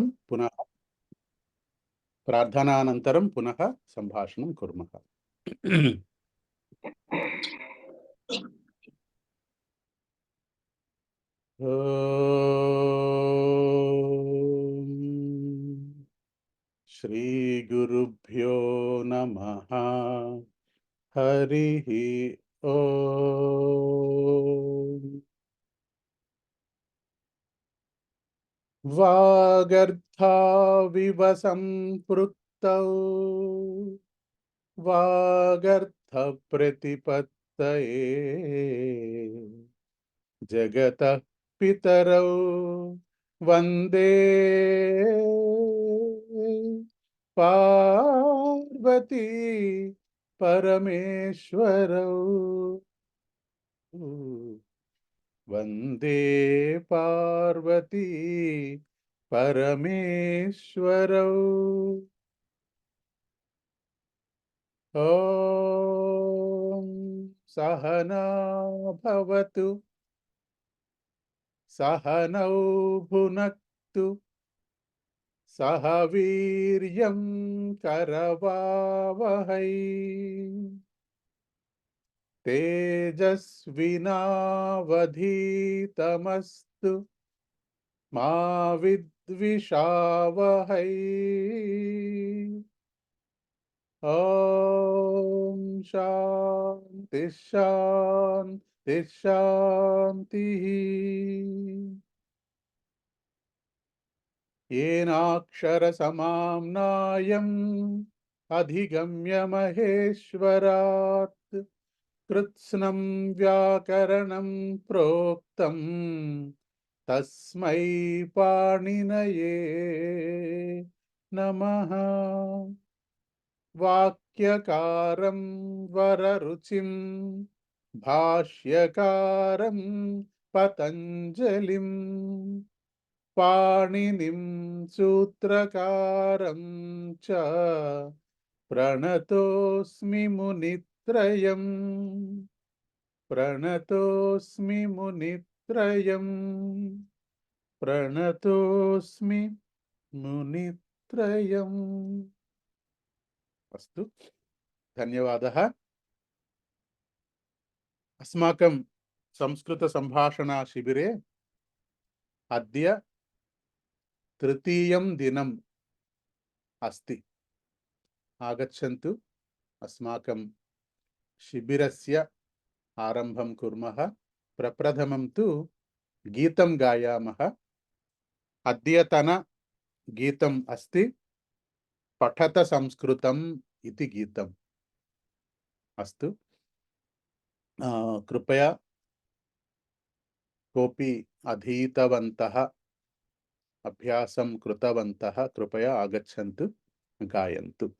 पुनः प्रार्थनानन्तरं पुनः सम्भाषणं कुर्मः। श्रीगुरुभ्यो नमः। हरिः ओम्। वागर्थाविव सम्पृक्तौ वागर्थप्रतिपत्तये जगतः पितरौ वन्दे पार्वती परमेश्वरौ। वन्दे पार्वती परमेश्वरौ। ॐ सहना भवतु सहनौ भुनक्तु सह वीर्यं करवावहै तेजस्विनावधीतमस्तु मा विद्विषावहै। ॐ शान्ति शान्ति शान्तिः। येनाक्षरसमाम्नायम् अधिगम्य महेश्वरात् कृत्स्नं व्याकरणं प्रोक्तं तस्मै पाणिनये नमः। वाक्यकारं वररुचिं भाष्यकारं पतञ्जलिं पाणिनिं सूत्रकारं च प्रणतोऽस्मि मुनित्रयम्। प्रणतोऽस्मि मुनित्रयम्। प्रणतोऽस्मि मुनित्रयम्। अस्तु, धन्यवादः। अस्माकं संस्कृतसम्भाषणा शिबिरे अद्य तृतीयं दिनम् अस्ति। आगच्छन्तु, अस्माकं शिबिरस्य आरम्भं कुर्मः। प्रप्रथमं तु गीतं गायामः। अद्यतन गीतम् अस्ति पठत संस्कृतम् इति गीतम्। अस्तु, कृपया कोऽपि अधीतवन्तः अभ्यासं कृतवन्तः कृपया आगच्छन्तु, गायन्तु।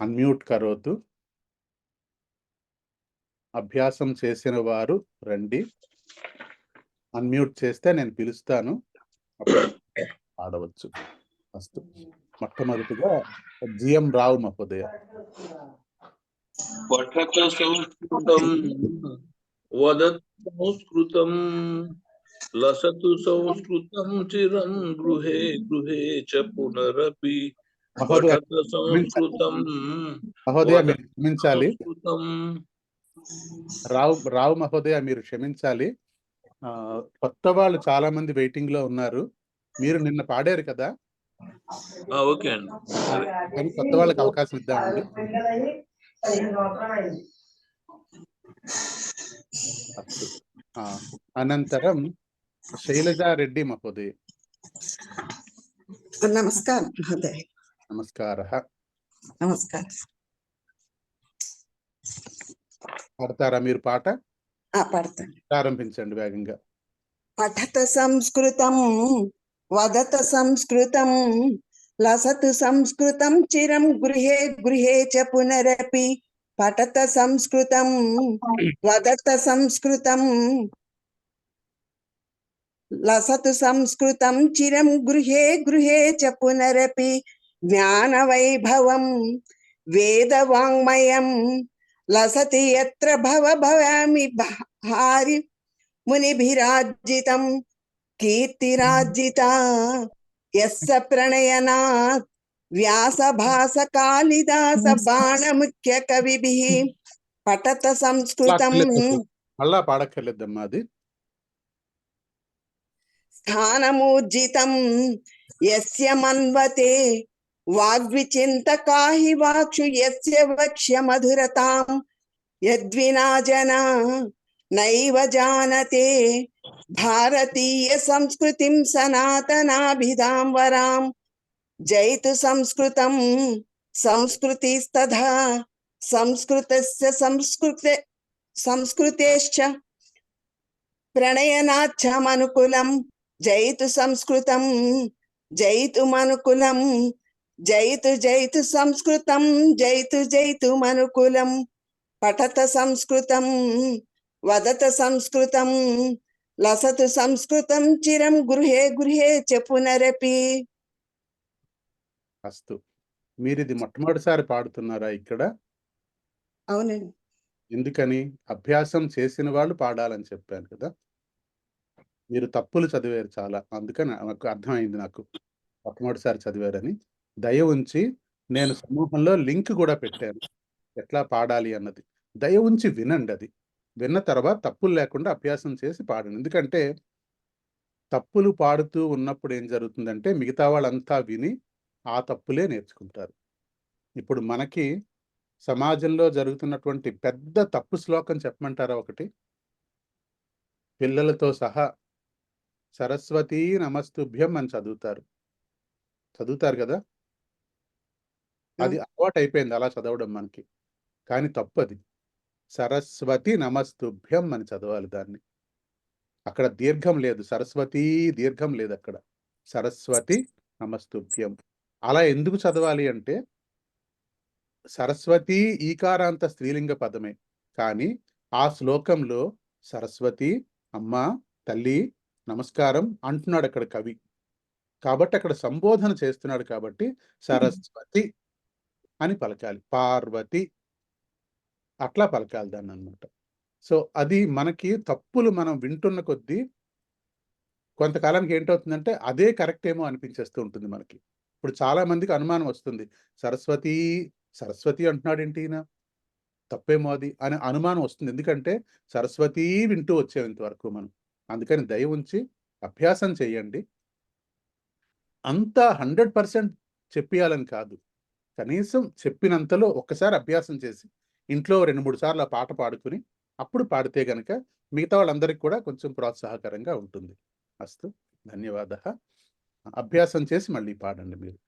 అన్మ్యూట్ కరోతు। అభ్యాసం చేసిన వారు రండి, అన్మ్యూట్ చేస్తే నేను పిలుస్తాను, అప్పుడు ఆడవచ్చు। అస్తు, మొట్టమొదటిగా జిఎం రావు మహోదయ। పఠత సంస్కృతం వదత్ సంస్కృతం లసతు సంస్కృతం చిరం గృహే గృహే చ పునరపి పఠత సంస్కృతం మహోదయ మీరు క్షమించాలి। రావు మహోదయ మీరు క్షమించాలి, కొత్త వాళ్ళు చాలా మంది వెయిటింగ్ లో ఉన్నారు। మీరు నిన్న పాడారు కదా, ఓకే అండి, కానీ కొత్త వాళ్ళకి అవకాశం ఇద్దామండి। అనంతరం శైలజారెడ్డి మహోదయ। నమస్కారం మహోదయ। నమస్కారः। నమస్కారం। పాడతారా మీరు పాట? పాడతాను, ప్రారంభించండి వేగంగా। పఠత సంస్కృతం వదత సంస్కృతం లసతు సంస్కృతం చిరం గృహే గృహే చ పునరపి పఠత సంస్కృతం వదత సంస్కృతం లసతు సంస్కృతం చిరం గృహే గృహే చ పునరపి జ్ఞాన వైభవం వేద వాంగ్మయం లసతి యత్ర భవ భవామి భారి మునిభిరార్జితం కీర్తిరార్జితా యస్య ప్రణయనాత్ వ్యాస భాస కాళిదాస బాణముఖ్య కవిభిః పఠత సంస్కృతం మళ్ళా పాడక్కర్లేదమ్మా అది. స్థానమూర్జితం యస్య మన్వతే వాగ్విచింతకాహి వాక్షు యస్య వక్ష్య మధురతాం యద్వినా జనా నైవ జానతే భారతీయ సంస్కృతిం సనాతనాభిధాం వరాం జైతు సంస్కృతం సంస్కృతిస్తథా సంస్కృతస్య సంస్కృతేశ్చ ప్రణయనాచ్చ మనుకులం జైతు సంస్కృతం జైతు మనుకులం జైతు జైతు సంస్కృతం జైతు జైతు మనుకులం పఠత సంస్కృతం వదత సంస్కృతం లసతు సంస్కృతం చిరం గృహే గృహే చ పునరపి. అస్తు. మీరు ఇది మొట్టమొదటిసారి పాడుతున్నారా ఇక్కడ? అవునండి. ఎందుకని? అభ్యాసం చేసిన వాళ్ళు పాడాలని చెప్పాను కదా. మీరు తప్పులు చదివారు చాలా, అందుకని నాకు అర్థమైంది. నాకు మొట్టమొదటిసారి చదివారని. దయ ఉంచి నేను సమూహంలో లింక్ కూడా పెట్టాను ఎట్లా పాడాలి అన్నది. దయ ఉంచి వినండి. అది విన్న తర్వాత తప్పులు లేకుండా అభ్యాసం చేసి పాడండి. ఎందుకంటే తప్పులు పాడుతూ ఉన్నప్పుడు ఏం జరుగుతుందంటే మిగతా వాళ్ళంతా విని ఆ తప్పులే నేర్చుకుంటారు. ఇప్పుడు మనకి సమాజంలో జరుగుతున్నటువంటి పెద్ద తప్పు శ్లోకం చెప్పమంటారా ఒకటి? పిల్లలతో సహా సరస్వతీ నమస్తుభ్యం అని చదువుతారు కదా. అది అలవాటు అయిపోయింది అలా చదవడం మనకి. కానీ తప్పు అది. సరస్వతి నమస్తుభ్యం అని చదవాలి దాన్ని. అక్కడ దీర్ఘం లేదు, సరస్వతీ దీర్ఘం లేదు అక్కడ. సరస్వతి నమస్తుభ్యం. అలా ఎందుకు చదవాలి అంటే సరస్వతి ఈకారాంత స్త్రీలింగ పదమే, కానీ ఆ శ్లోకంలో సరస్వతి అమ్మ తల్లి నమస్కారం అంటున్నాడు అక్కడ కవి. కాబట్టి అక్కడ సంబోధన చేస్తున్నాడు కాబట్టి సరస్వతి అని పలకాలి, పార్వతి అట్లా పలకాలి దాన్ని అన్నమాట. సో అది మనకి తప్పులు మనం వింటున్న కొద్దీ కొంతకాలానికి ఏంటవుతుందంటే అదే కరెక్ట్ ఏమో అనిపించేస్తూ ఉంటుంది మనకి. ఇప్పుడు చాలా మందికి అనుమానం వస్తుంది, సరస్వతి సరస్వతి అంటున్నాడు ఏంటి ఈయన, తప్పేమో అది అని అనుమానం వస్తుంది. ఎందుకంటే సరస్వతి వింటూ వచ్చాం ఇంతవరకు మనం. అందుకని దయ ఉంచి అభ్యాసం చేయండి. అంతా 100% చెప్పియాలని కాదు, కనీసం చెప్పినంతలో ఒక్కసారి అభ్యాసం చేసి ఇంట్లో 2-3 సార్లు ఆ పాట పాడుకుని అప్పుడు పాడితే గనక మిగతా వాళ్ళందరికీ కూడా కొంచెం ప్రోత్సాహకరంగా ఉంటుంది. అస్తు, ధన్యవాదः. అభ్యాసం చేసి మళ్ళీ పాడండి మీరు.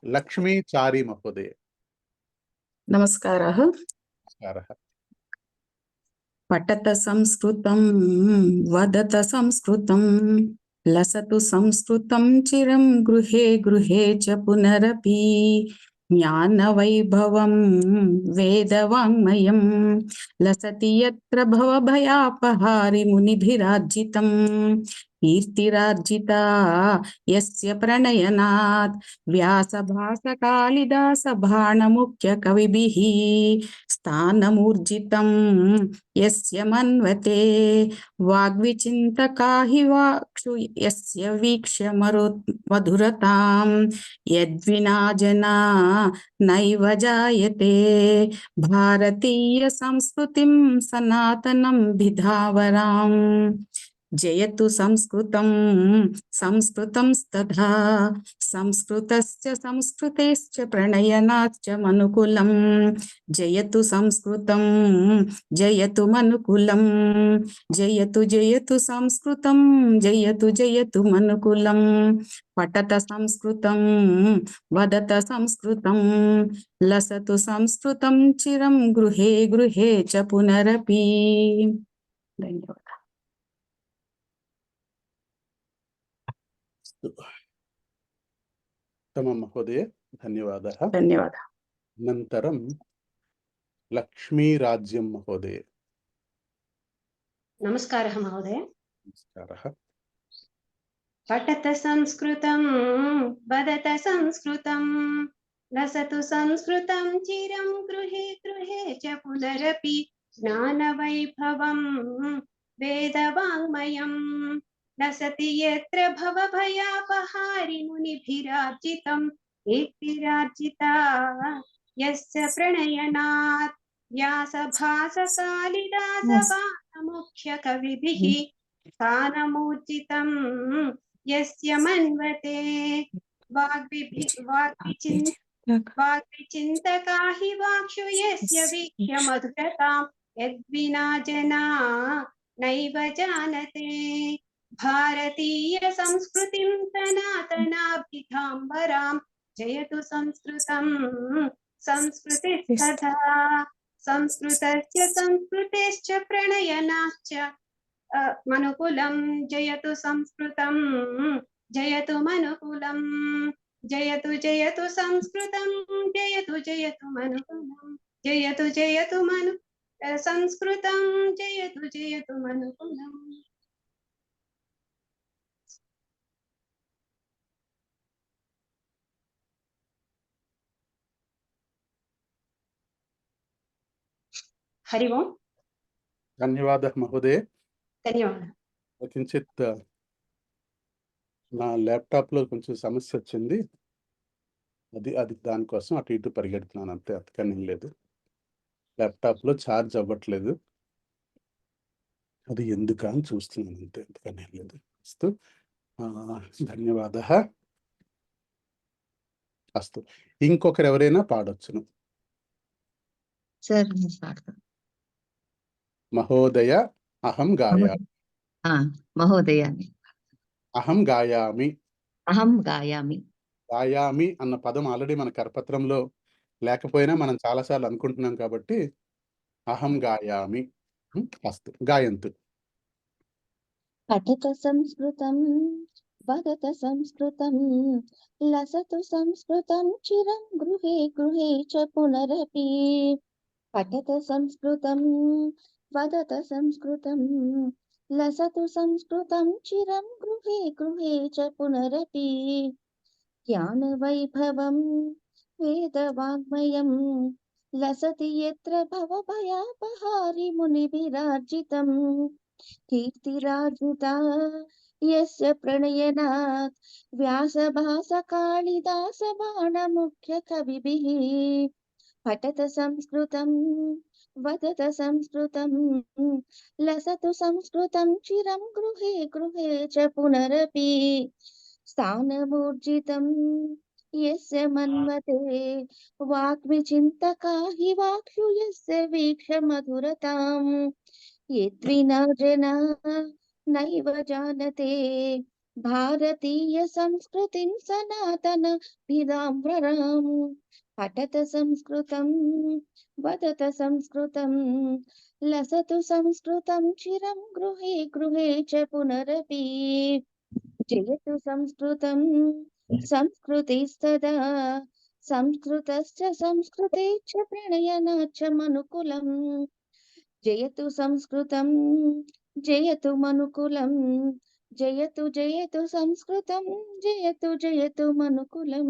లక్ష్మీ చారి మహోదయ. నమస్కారः. నమస్కారः. పఠత సంస్కృతం వదత సంస్కృతం లసతు సంస్కృతం చిరం గృహే గృహే చ పునరపి జ్ఞానవైభవం వేదవాङ्मयం లసతి యత్ర భవభయాపహారి మునిభిరార్జితం కీర్తిరార్జితా యస్య ప్రణయనాత్ వ్యాసభాస కాళిదాస బాణముఖ్య కవిభిః స్థానమూర్జితం యస్య మన్వతే వాగ్విచింతకాహి వాక్షు యస్య వీక్ష్య మధురతాం యద్వినా జనా నైవ జాయతే భారతీయ సంస్కృతిం సనాతనం భిధావరాం జయతు సంస్కృతం సంస్కృతంస్తథా సంస్కృతస్య సంస్కృతేశ్చ ప్రణయనాచ్చ మనుకులం జయతు సంస్కృతం జయతు మనుకులం జయతు జయతు సంస్కృతం జయతు జయతు మనుకులం పఠత సంస్కృతం వదత సంస్కృతం లసతు సంస్కృతం చిరం గృహే గృహే చ పునరపి. ధన్యవాదాలు. उत्तमं महोदय, धन्यवादः. ధన్యవాదాలు. अनन्तरं लक्ष्मीराज्यं महोदय. नमस्कारः महोदय. नमस्कारः. पठत संस्कृतं वदत संस्कृतं लसतु संस्कृतं चिरं गृहे गृहे च पुनरपि ज्ञानवैभवं वेदवाङ्मयम् लसति यत्र भवभयापहारि मुनिभिरार्जितं कीर्तिरार्जिता यस्य प्रणयनात् व्यासभासकालिदासवानमुख्यकविभिः स्थानमूर्जितं यस्य मन्वते वाग्विचिन्तका हि वाक्षु यस्य वीक्ष्य मधुरतां यद्विना जना नैव जानते भारतीय संस्कृतिं सनातनाभिधाम्बरां जयतु संस्कृतं संस्कृतिस्तथा संस्कृतस्य संस्कृतेश्च प्रणयनाश्च मनुकुलं जयतु संस्कृतं जयतु मनुकुलं जयतु जयतु संस्कृतं जयतु जयतु मनुकुलं जयतु जयतु संस्कृतं जयतु जयतु मनुकुलम् हरि ओम् ధన్యవాదः మహోదయ. धन्यवादः కించిత్ నా ల్యాప్టాప్లో కొంచెం సమస్య వచ్చింది. అది దానికోసం అటు ఇటు పరిగెడుతున్నాను అంతే, అంతకని ఏం లేదు. ల్యాప్టాప్లో ఛార్జ్ అవ్వట్లేదు, అది ఎందుకా అని చూస్తున్నాను అంతే, అంతకని ఏం లేదు. అస్తు ధన్యవాదः. అస్తు ఇంకొకరు ఎవరైనా పాడొచ్చును. సార్ నేను పాడతాను. మహోదయ అహం గాయామి. మహోదయాన్ని అహం గాయామి. అహం గాయామి. గాయామి అన్న పదం ఆల్రెడీ మన కరపత్రంలో లేకపోయినా మనం చాలాసార్లు అనుకుంటున్నాం కాబట్టి అహం గాయామి. అస్తు గాయంతు. పఠత సంస్కృతం వదత సంస్కృతం లసతు సంస్కృతం చిరం గృహే గృహే చ పునరపి. పఠత సంస్కృతం వదత సంస్కృతం లసతు సంస్కృతం చిరం గృహే గృహే చ పునరపి. జ్ఞాన వైభవం వేదవాङ्मयं లసతి యత్ర భవభయాపహారి మునిభిరార్జితం కీర్తిరార్జితా యస్య ప్రణయనాత్ వ్యాసభాసకాళిదాసబాణముఖ్యకవిభిः. పఠత సంస్కృతం వదత సంస్కృతం లసతు సంస్కృతం చిరం గృహే గృహే చ పునరపి. స్థానమూర్జితం యస్య మన్మతే వాగ్విచింతకా హి వాక్షు యస్య వీక్ష మధురతాం యద్వినా జనా నైవ జానతే భారతీయ సంస్కృతిం సనాతన భిదాంబరాం. పఠత సంస్కృతం వదత సంస్కృతం లసతు సంస్కృతం చిరం గృహే గృహే చ పునరపి. జయతు సంస్కృతం సంస్కృతిస్తదా సంస్కృతస్య సంస్కృతే చ ప్రణయనాచ్చ మనుకులం. జయతు సంస్కృతం జయతు మనుకులం జయతు జయతు సంస్కృతం జయతు జయతు మనుకులం.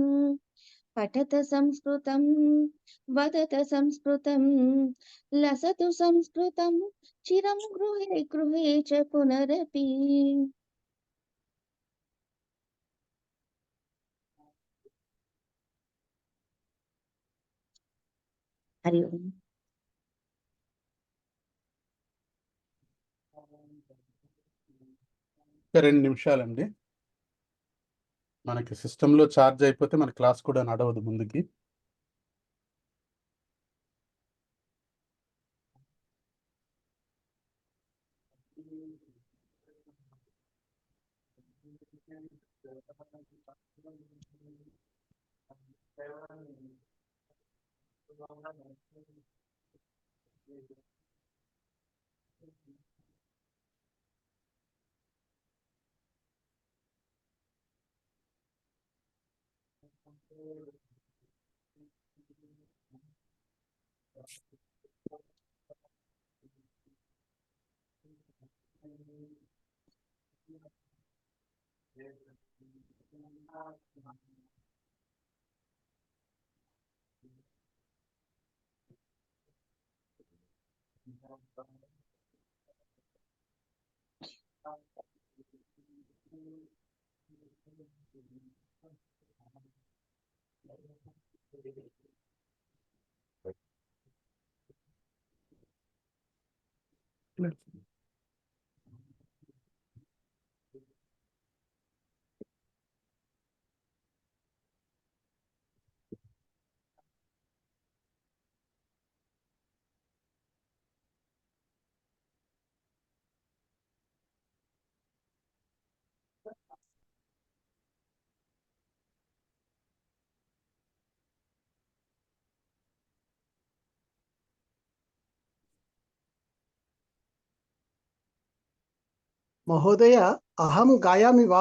పఠత సంస్కృతం వదత సంస్కృతం లసతు సంస్కృతం చిరం గృహే గృహే చ పునరపి. హరి ఓం. ఒక 2 నిమిషాలండి. మనకి సిస్టంలో ఛార్జ్ అయిపోతే మన క్లాస్ కూడా నడవదు ముందుకి. महोदय, अहं गायामि वा?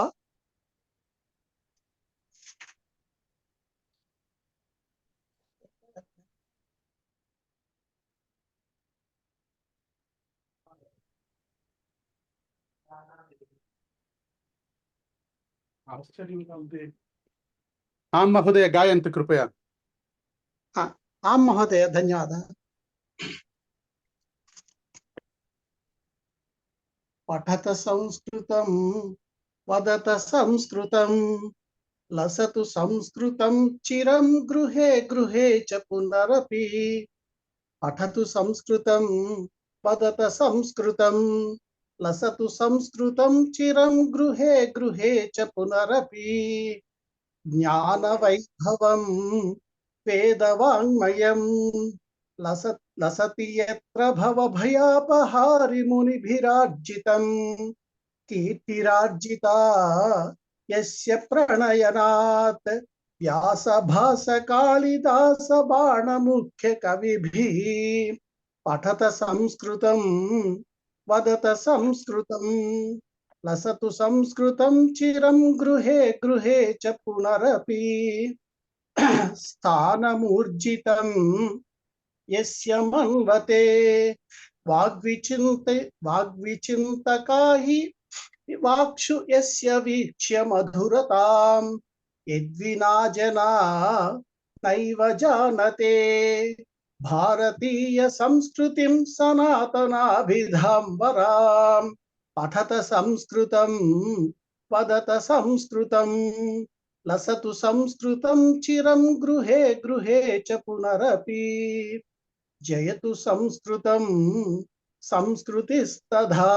आं महोदय, गायन्तु कृपया। आं महोदय, धन्यवादः। पठत संस्कृतं, वदत संस्कृतं, लसतु संस्कृतं चिरं गृहे गृहे च पुनरपि। पठतु संस्कृतं, वदत संस्कृतं, लसतु संस्कृतं चिरं गृहे गृहे च पुनरपि। ज्ञानवैभवं वेदवाङ्मयं लसति यत्र भवभयापहारि मुनिभिरार्जितं। कीर्तिरार्जिता यस्य प्रणयनात् व्यासभास कालिदास बाणमुख्य कविभिः। पठत संस्कृतं, वदत संस्कृतं, लसतु संस्कृतं चिरं गृहे गृहे च पुनरपि। स्थानमूर्जितं यस्य मन्वते वाग्विचिन्तका हि वाक्षु यस्य वीक्ष्य मधुरतां। यद्विना जना नैव जानते भारतीय संस्कृतिं सनातनाभिधाम्बरां। पठत संस्कृतं, वदत संस्कृतं, लसतु संस्कृतं चिरं गृहे गृहे च पुनरपि। जयतु संस्कृतं, संस्कृतिस्तथा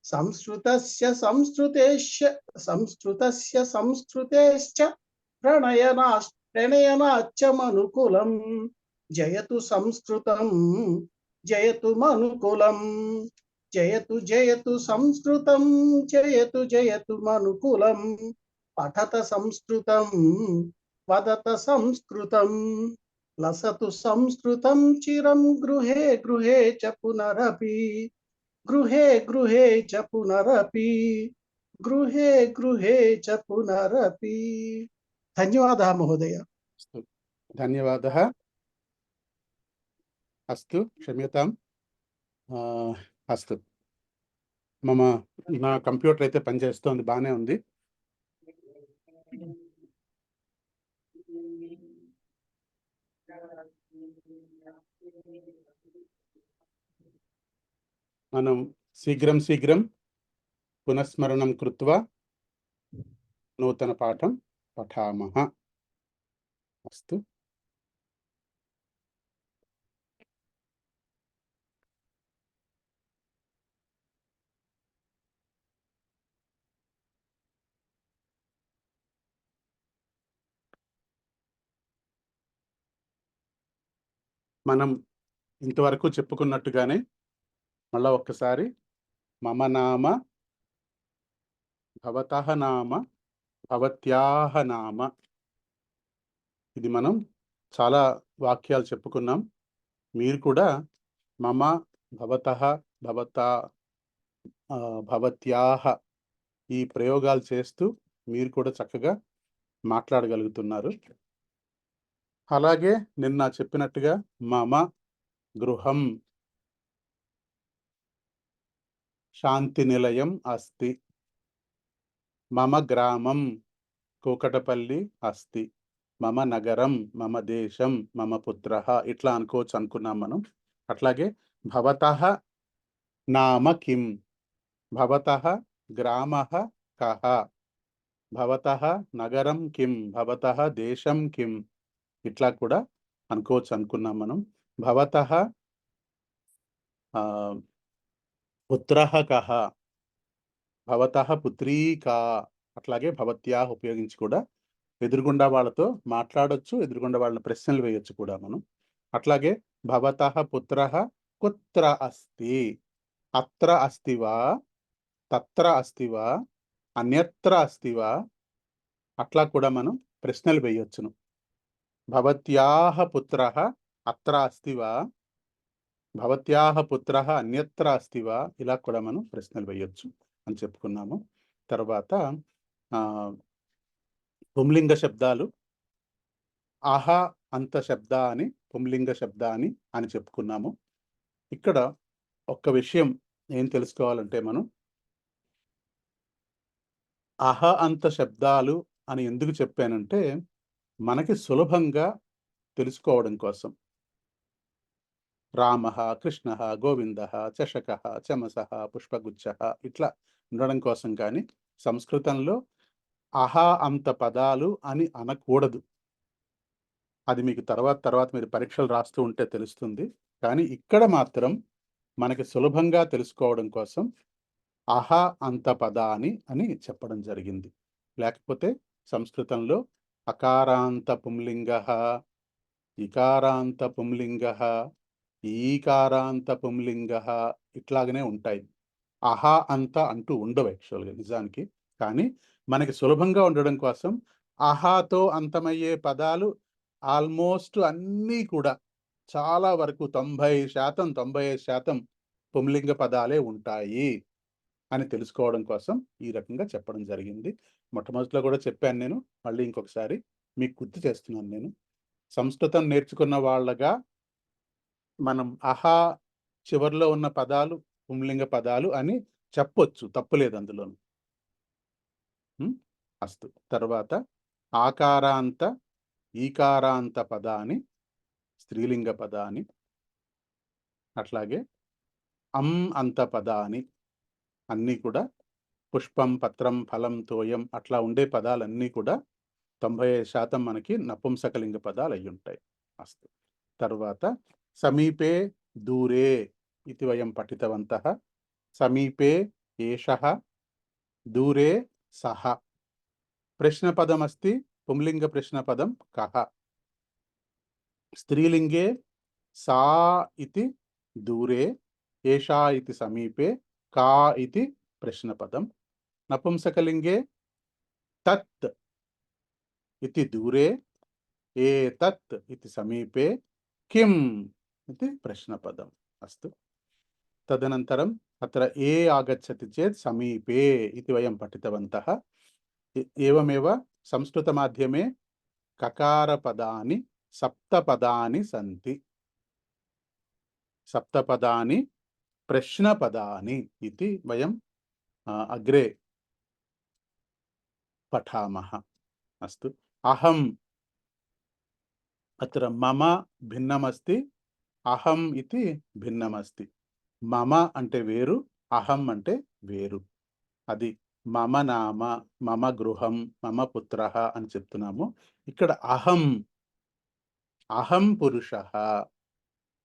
संस्कृतस्य संस्कृतेश्च प्रणयनाच्च मनुकुलं। जयतु संस्कृतं, जयतु मनुकुलं, जयतु जयतु संस्कृतं, जयतु जयतु मनुकुलं। पठत संस्कृतं, वदत संस्कृतं, लसतु संस्कृतं चिरं गृहे गृहे च पुनरपि। गृहे गृहे च पुनरपि, गृहे गृहे च पुनरपि। धन्यवादः महोदय। धन्यवादः। अस्तु, क्षम्यताम्। अस्तु, నా కంప్యూటర్ అయితే పనిచేస్తోంది, బాగానే ఉంది. మనం శీఘ్రం పునఃస్మరణం కృత్వా నూతన పాఠం పఠామః. అస్తు. మనం ఇంతవరకు చెప్పుకున్నట్టుగానే మళ్ళా ఒక్కసారి మమ నామ, భవతః నామ, భవత్యాః నామ, ఇది మనం చాలా వాక్యాలు చెప్పుకున్నాం. మీరు కూడా మమ, భవతః, భవత్యాః ఈ ప్రయోగాలు చేస్తూ మీరు కూడా చక్కగా మాట్లాడగలుగుతున్నారు. అలాగే నిన్న చెప్పినట్టుగా మమ గృహం శాంతి నిలయం అస్తి, మమ గ్రామం కూకటపల్లి అస్తి, మమ నగరం, మమ దేశం, మమ పుత్రః, ఇట్లా అనుకోవచ్చు అనుకున్నాం మనం. అట్లాగే భవతః నామ కిం, భవతః గ్రామః కః, భవతః నగరం కిం, భవతః దేశం కిం, ఇట్లా కూడా అనుకోవచ్చు అనుకున్నాం మనం. భవతః పుత్రః కః, భవతః పుత్రీ కా, అట్లాగే భవత్యాః ఉపయోగించి కూడా ఎదురుగుండా వాళ్ళతో మాట్లాడొచ్చు, ఎదురుగుండా వాళ్ళని ప్రశ్నలు వేయొచ్చు కూడా మనం. అట్లాగే భవతః పుత్రః కుత్ర అస్తి, అత్ర అస్తి వా, తత్ర అస్తి వా, అన్యత్ర అస్తి వా, అట్లా కూడా మనం ప్రశ్నలు వేయొచ్చును. భవత్యాః పుత్రః అత్ర అస్తి వా, భవత్యాః పుత్రః అన్యత్ర అస్తి వా, ఇలా కూడా మనం ప్రశ్నలు వేయొచ్చు అని చెప్పుకున్నాము. తర్వాత పుంలింగ శబ్దాలు ఆహ అంత శబ్ద అని, పుంలింగ శబ్ద అని చెప్పుకున్నాము. ఇక్కడ ఒక్క విషయం ఏం తెలుసుకోవాలంటే, మనం అహ అంత శబ్దాలు అని ఎందుకు చెప్పానంటే, మనకి సులభంగా తెలుసుకోవడం కోసం. రామః, కృష్ణః, గోవిందః, చషకః, చమసః, పుష్పగుచ్చః ఇట్లా ఉండడం కోసం. కానీ సంస్కృతంలో అహ అంత పదాలు అని అనకూడదు. అది మీకు తర్వాత మీరు పరీక్షలు రాస్తూ ఉంటే తెలుస్తుంది. కానీ ఇక్కడ మాత్రం మనకి సులభంగా తెలుసుకోవడం కోసం అహ అంత పదాని అని చెప్పడం జరిగింది. లేకపోతే సంస్కృతంలో అకారాంత పుంలింగః, ఇకారాంత పుంలింగః, ఈకారాంత పుంలింగః ఇట్లాగనే ఉంటాయి. అహ అంత అంటూ ఉండవు యాక్చువల్గా నిజానికి. కానీ మనకి సులభంగా ఉండడం కోసం అహాతో అంతమయ్యే పదాలు ఆల్మోస్ట్ అన్నీ కూడా చాలా వరకు 90%, 95% పుంలింగ పదాలే ఉంటాయి అని తెలుసుకోవడం కోసం ఈ రకంగా చెప్పడం జరిగింది. మొట్టమొదటిలో కూడా చెప్పాను నేను, మళ్ళీ ఇంకొకసారి మీకు గుర్తు చేస్తున్నాను. నేను సంస్కృతం నేర్చుకున్న వాళ్ళగా మనం అహా చివరిలో ఉన్న పదాలు పుంలింగ పదాలు అని చెప్పొచ్చు, తప్పులేదు అందులోను. అస్తు. తర్వాత ఆకారాంత ఈకారాంత పదాని స్త్రీలింగ పదాని, అట్లాగే అంత పదాని అన్నీ కూడా పుష్పం, పత్రం, ఫలం, తోయం అట్లా ఉండే పదాలన్నీ కూడా 95% మనకి నపుంసకలింగ పదాలు అయి ఉంటాయి. అస్తు. తర్వాత సమీపే దూరే ఇది వయం పఠితవంతః. సమీపే ఏషః, దూరే సహ. ప్రశ్నపదమస్తి, పుంలింగ ప్రశ్నపదం కః. స్త్రీలింగే సా ఇతి దూరే, ఏషా ఇతి సమీపే, కా ఇతి ప్రశ్నపదం. నపుంసకలింగే తత్ ఇతి దూరే, ఏతత్ ఇతి సమీపే, కిం इति प्रश्नपदम्. अस्तु. तदनन्तरम् अत्र ए आगच्छति चेत् समीपे इति वयं पठितवन्तः. एवमेव संस्कृतमाध्यमे ककारपदानि सप्तपदानि सन्ति. सप्तपदानि प्रश्नपदानि इति वयं अग्रे पठामः. अस्तु. अहम्, अत्र मम भिन्नमस्ति, అహం ఇది భిన్నమస్తి. మమ అంటే వేరు, అహం అంటే వేరు. అది మమ నామ, మమ గృహం, మమ పుత్రః అని చెప్తున్నాము. ఇక్కడ అహం, అహం పురుషః,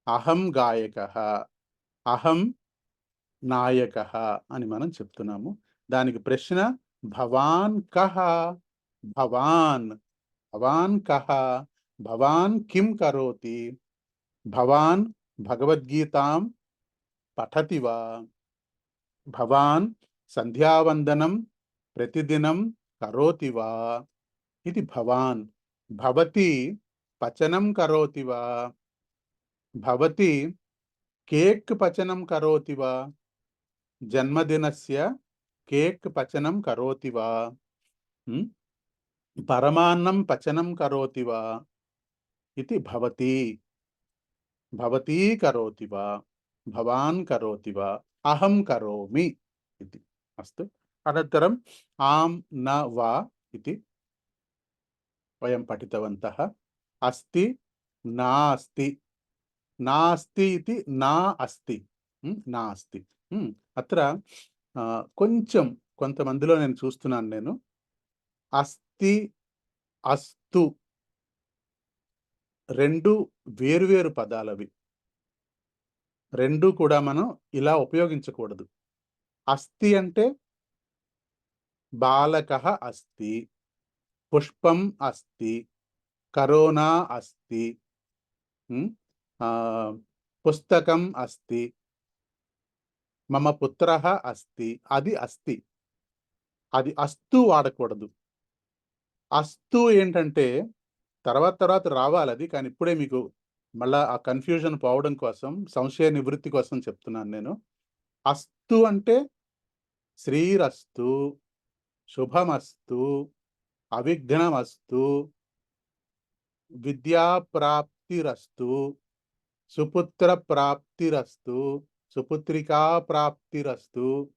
అహం గాయకః, అహం నాయకః అని మనం చెప్తున్నాము. దానికి ప్రశ్న భవాన్ కః, భవాన్, భవాన్ కః, భవాన్ కిం కరోతి, భవాన్ భగవద్గీతాం పఠతి వా, భవాన్ సంధ్యావందనం ప్రతిదినం కరోతి వా ఇది భవాన్. భవతి పచనం కరోతి వా, భవతి కేక్ పచనం కరోతి వా, జన్మదినస్య కేక్ పచనం కరోతి వా, పరమాన్నం పచనం కరోతి వా ఇది భవతి. భవతి కరోతి వా, భవాన్ కరోతి వా, అహం కరోమి ఇది. అస్తు. అనంతరం ఆం న వా ఇది వయం పఠితవంతః. అస్తి నాస్తి, నాస్తి ఇది నా అస్తి, నాస్తి. అత్ర కొంచెం కొంతమందిలో నేను చూస్తున్నాను, నేను అస్తి, అస్తు రెండు వేరువేరు పదాలవి. రెండు కూడా మనం ఇలా ఉపయోగించకూడదు. అస్తి అంటే బాలకః అస్తి, పుష్పం అస్తి, కరోనా అస్తి, పుస్తకం అస్తి, మమ పుత్రః అస్తి. అది అస్తి. అది అస్తు వాడకూడదు. అస్తు ఏంటంటే తర్వాత రావాలి అది, కానీ ఇప్పుడే మీకు మళ్ళా ఆ కన్ఫ్యూజన్ పోవడం కోసం, సంశయ నివృత్తి కోసం చెప్తున్నాను నేను. అస్తు అంటే శ్రీరస్తు, శుభమస్తు, అవిఘ్నమస్తు, విద్యాప్రాప్తిరస్తు, సుపుత్ర ప్రాప్తిరస్తు, సుపుత్రికా ప్రాప్తిరస్తు,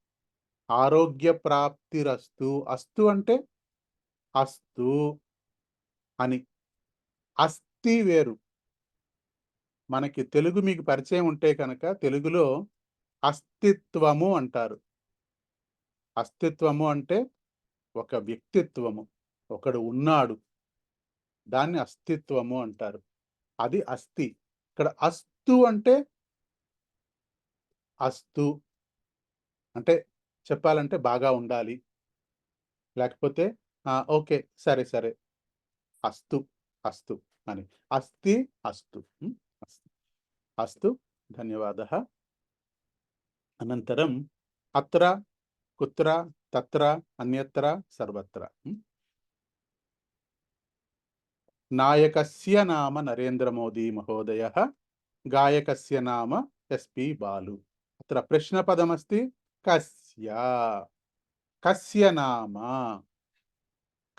ఆరోగ్య ప్రాప్తిరస్తు. అస్తు అంటే అస్తు అని. అస్థి వేరు. మనకి తెలుగు మీకు పరిచయం ఉంటే కనుక తెలుగులో అస్తిత్వము అంటారు. అస్తిత్వము అంటే ఒక వ్యక్తిత్వము, ఒకడు ఉన్నాడు, దాన్ని అస్తిత్వము అంటారు. అది అస్థి. ఇక్కడ అస్తు అంటే అస్తు అంటే చెప్పాలంటే బాగా ఉండాలి, లేకపోతే ఓకే సరే సరే అస్తు అస్తు అని. అస్తి అస్తు అస్తు అస్తు. ధన్యవాదः. అనంతరం అత్ర, కుత్ర, తత్ర, అన్యత్ర, సర్వత్ర. నాయకస్య నామ నరేంద్ర మోదీ మహోదయः, గాయకస్య నామ ఎస్పి బాలు. అత్ర ప్రశ్నపదమస్తి కస్య. కస్య నామ,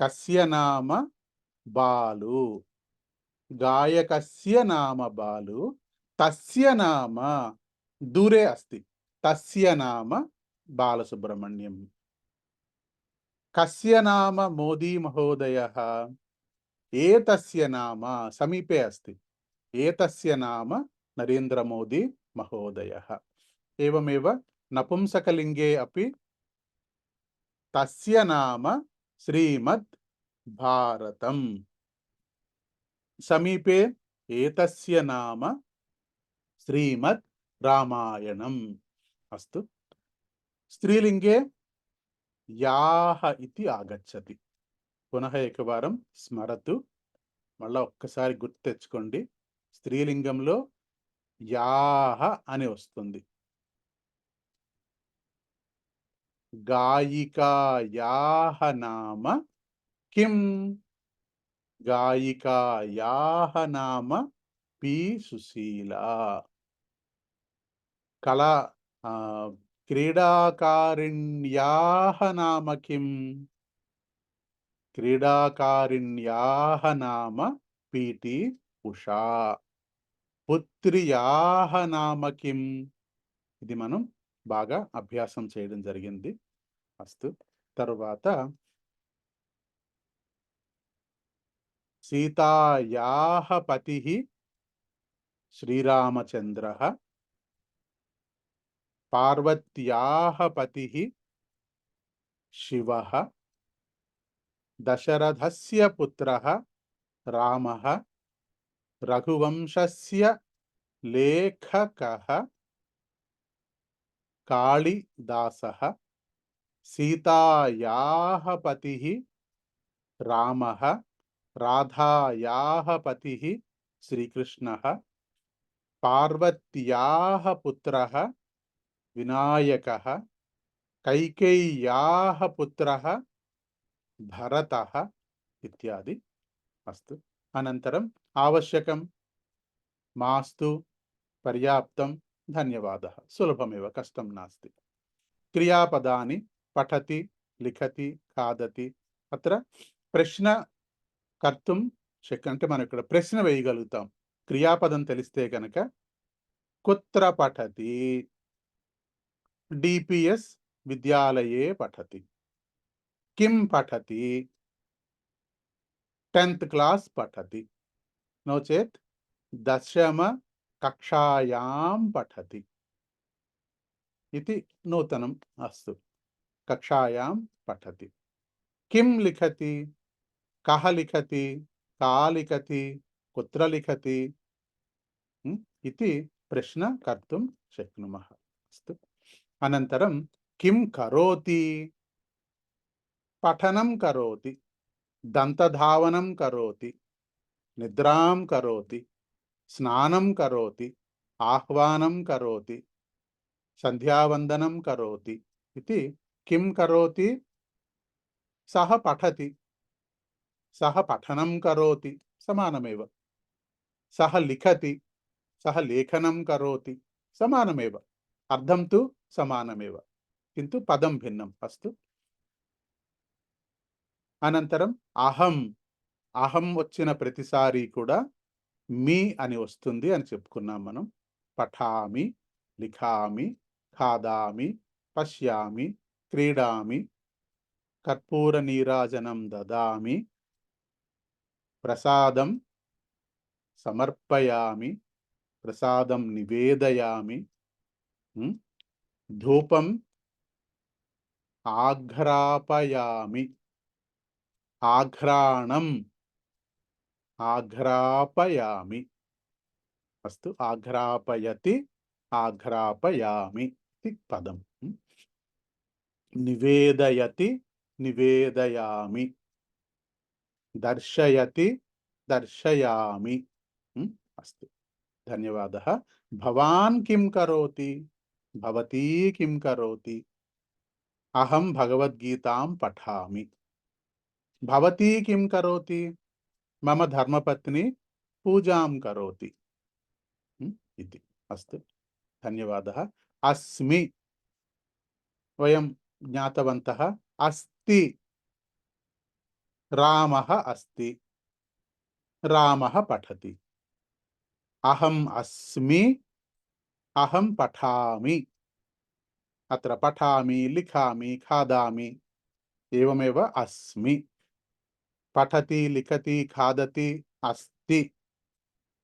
కస్య నామ బాలు, గాయకస్య నామ బాలు, తస్య నామ దూరే అస్తి, తస్య నామ బాలసుబ్రహ్మణ్యం. కస్య నామ మోదీ మహోదయः, ఏతస్య నామ సమీపే అస్తి, ఏతస్య నామ నరేంద్ర మోదీ మహోదయः. ఏవమేవ నపుంసకలింగే అపి తస్య నామ శ్రీమద్ భారతం. సమీపే ఏతస్య నామ శ్రీమద్ రామాయణం. అస్తు. స్త్రీలింగే యాహ ఇతి ఆగచ్చతి. పునః ఏకవారం స్మరతు. మళ్ళా ఒక్కసారి గుర్తు తెచ్చుకోండి. స్త్రీలింగంలో యాహ అని వస్తుంది. గాయికాయాహ నామ కిం? గాయికాయాహ నామ పి సుశీలా. కళా క్రీడాకారిణ్యాహ నామ కిం? క్రీడాకారిణ్యాహ నామ పిటి ఉషా. పుత్ర్యాహ నామ కిం? ఇది మనం బాగా అభ్యాసం చేయడం జరిగింది. అస్తు. తరువాత సీతాయాహ పతిః శ్రీరామచంద్రః, పార్వత్యాహ పతిః శివః, దశరథస్య పుత్రః రామః, రఘువంశస్య లేఖకః కాళిదాసః, సీతాయాహ పతిః రామః, రాధాయాహ పతిః శ్రీకృష్ణః, పార్వత్యాహ పుత్రః వినాయకః, కైకేయ్యాహ పుత్రః భరతః ఇత్యాది. అస్తు. అనంతరం ఆవశ్యకం మాస్తు, పర్యాప్తం, ధన్యవాదः. సులభమేవ, కష్టం నాస్తి. క్రియాపదాని పఠతి, లిఖతి, ఖాదతి. అత్ర ప్రశ్న కర్తుం అంటే మనం ఇక్కడ ప్రశ్న వేయగలుగుతాం. క్రియాపదం తెలిస్తే కనుక కుత్ర పఠతి, డిపిఎస్ విద్యాలయే పఠతి. కిం పఠతి, 10th క్లాస్ పఠతి. नो चेत् दशम कक्षायां पठति इति नूतनम् अस्तु. कक्षायां पठति. కిం లిఖతి, కహ లిఖతి, కా లిఖతి, కుత్ర లిఖతి इति प्रश्न कर्तुं शक्नुमः। अस्तु, अनन्तरं किं करोति, पठनं करोति, दन्तधावनं करोति, निद्रां करोति, स्नानं करोति, आह्वानं करोति, संध्यावन्दनं करोति इति किं करोति, सः पठति, सः पठनं करोति, समानमेव। सः लिखति, सः लेखनं करोति, समानमेव। अर्थं तु समानमेव, किन्तु पदं भिन्नम्। अस्तु, अनन्तरं अहं, అహం వచ్చిన ప్రతిసారి కూడా మీ అని వస్తుంది అని చెప్పుకున్నాం మనం. పఠామి, లిఖామి, ఖాదామి, పశ్యామి, క్రీడామి, కర్పూర నీరాజనం దదామి, ప్రసాదం సమర్పయామి, ప్రసాదం నివేదయామి, ధూపం ఆఘ్రాపయామి, ఆఘ్రాణం ఆఘ్రాపయామి. అస్తు, ఆఘ్రాపయతి, ఆఘ్రాపయామి ఇది పదం. నివేదయతి, నివేదయామి, దర్శయతి, దర్శయామి. అస్తు, ధన్యవాదः. భవాన్ కిం కరోతి, భవతి కిం కరోతి. అహం భగవద్గీతాం పఠామి. భవతి కిం కరోతి, మమ ధర్మపత్ని పూజాం కరోతి ఇది. అస్తు, ధన్యవాదः. అస్మి, వయం జ్ఞాతవంతः. అస్తి, రామः అస్తి, రామः పఠతి. అహం అస్మి, అహం పఠామి. అత్ర పఠామి, లిఖామి, ఖాదామి ఏవమేవ అస్మి. పఠతి, లిఖతి, ఖాదతి అస్తి.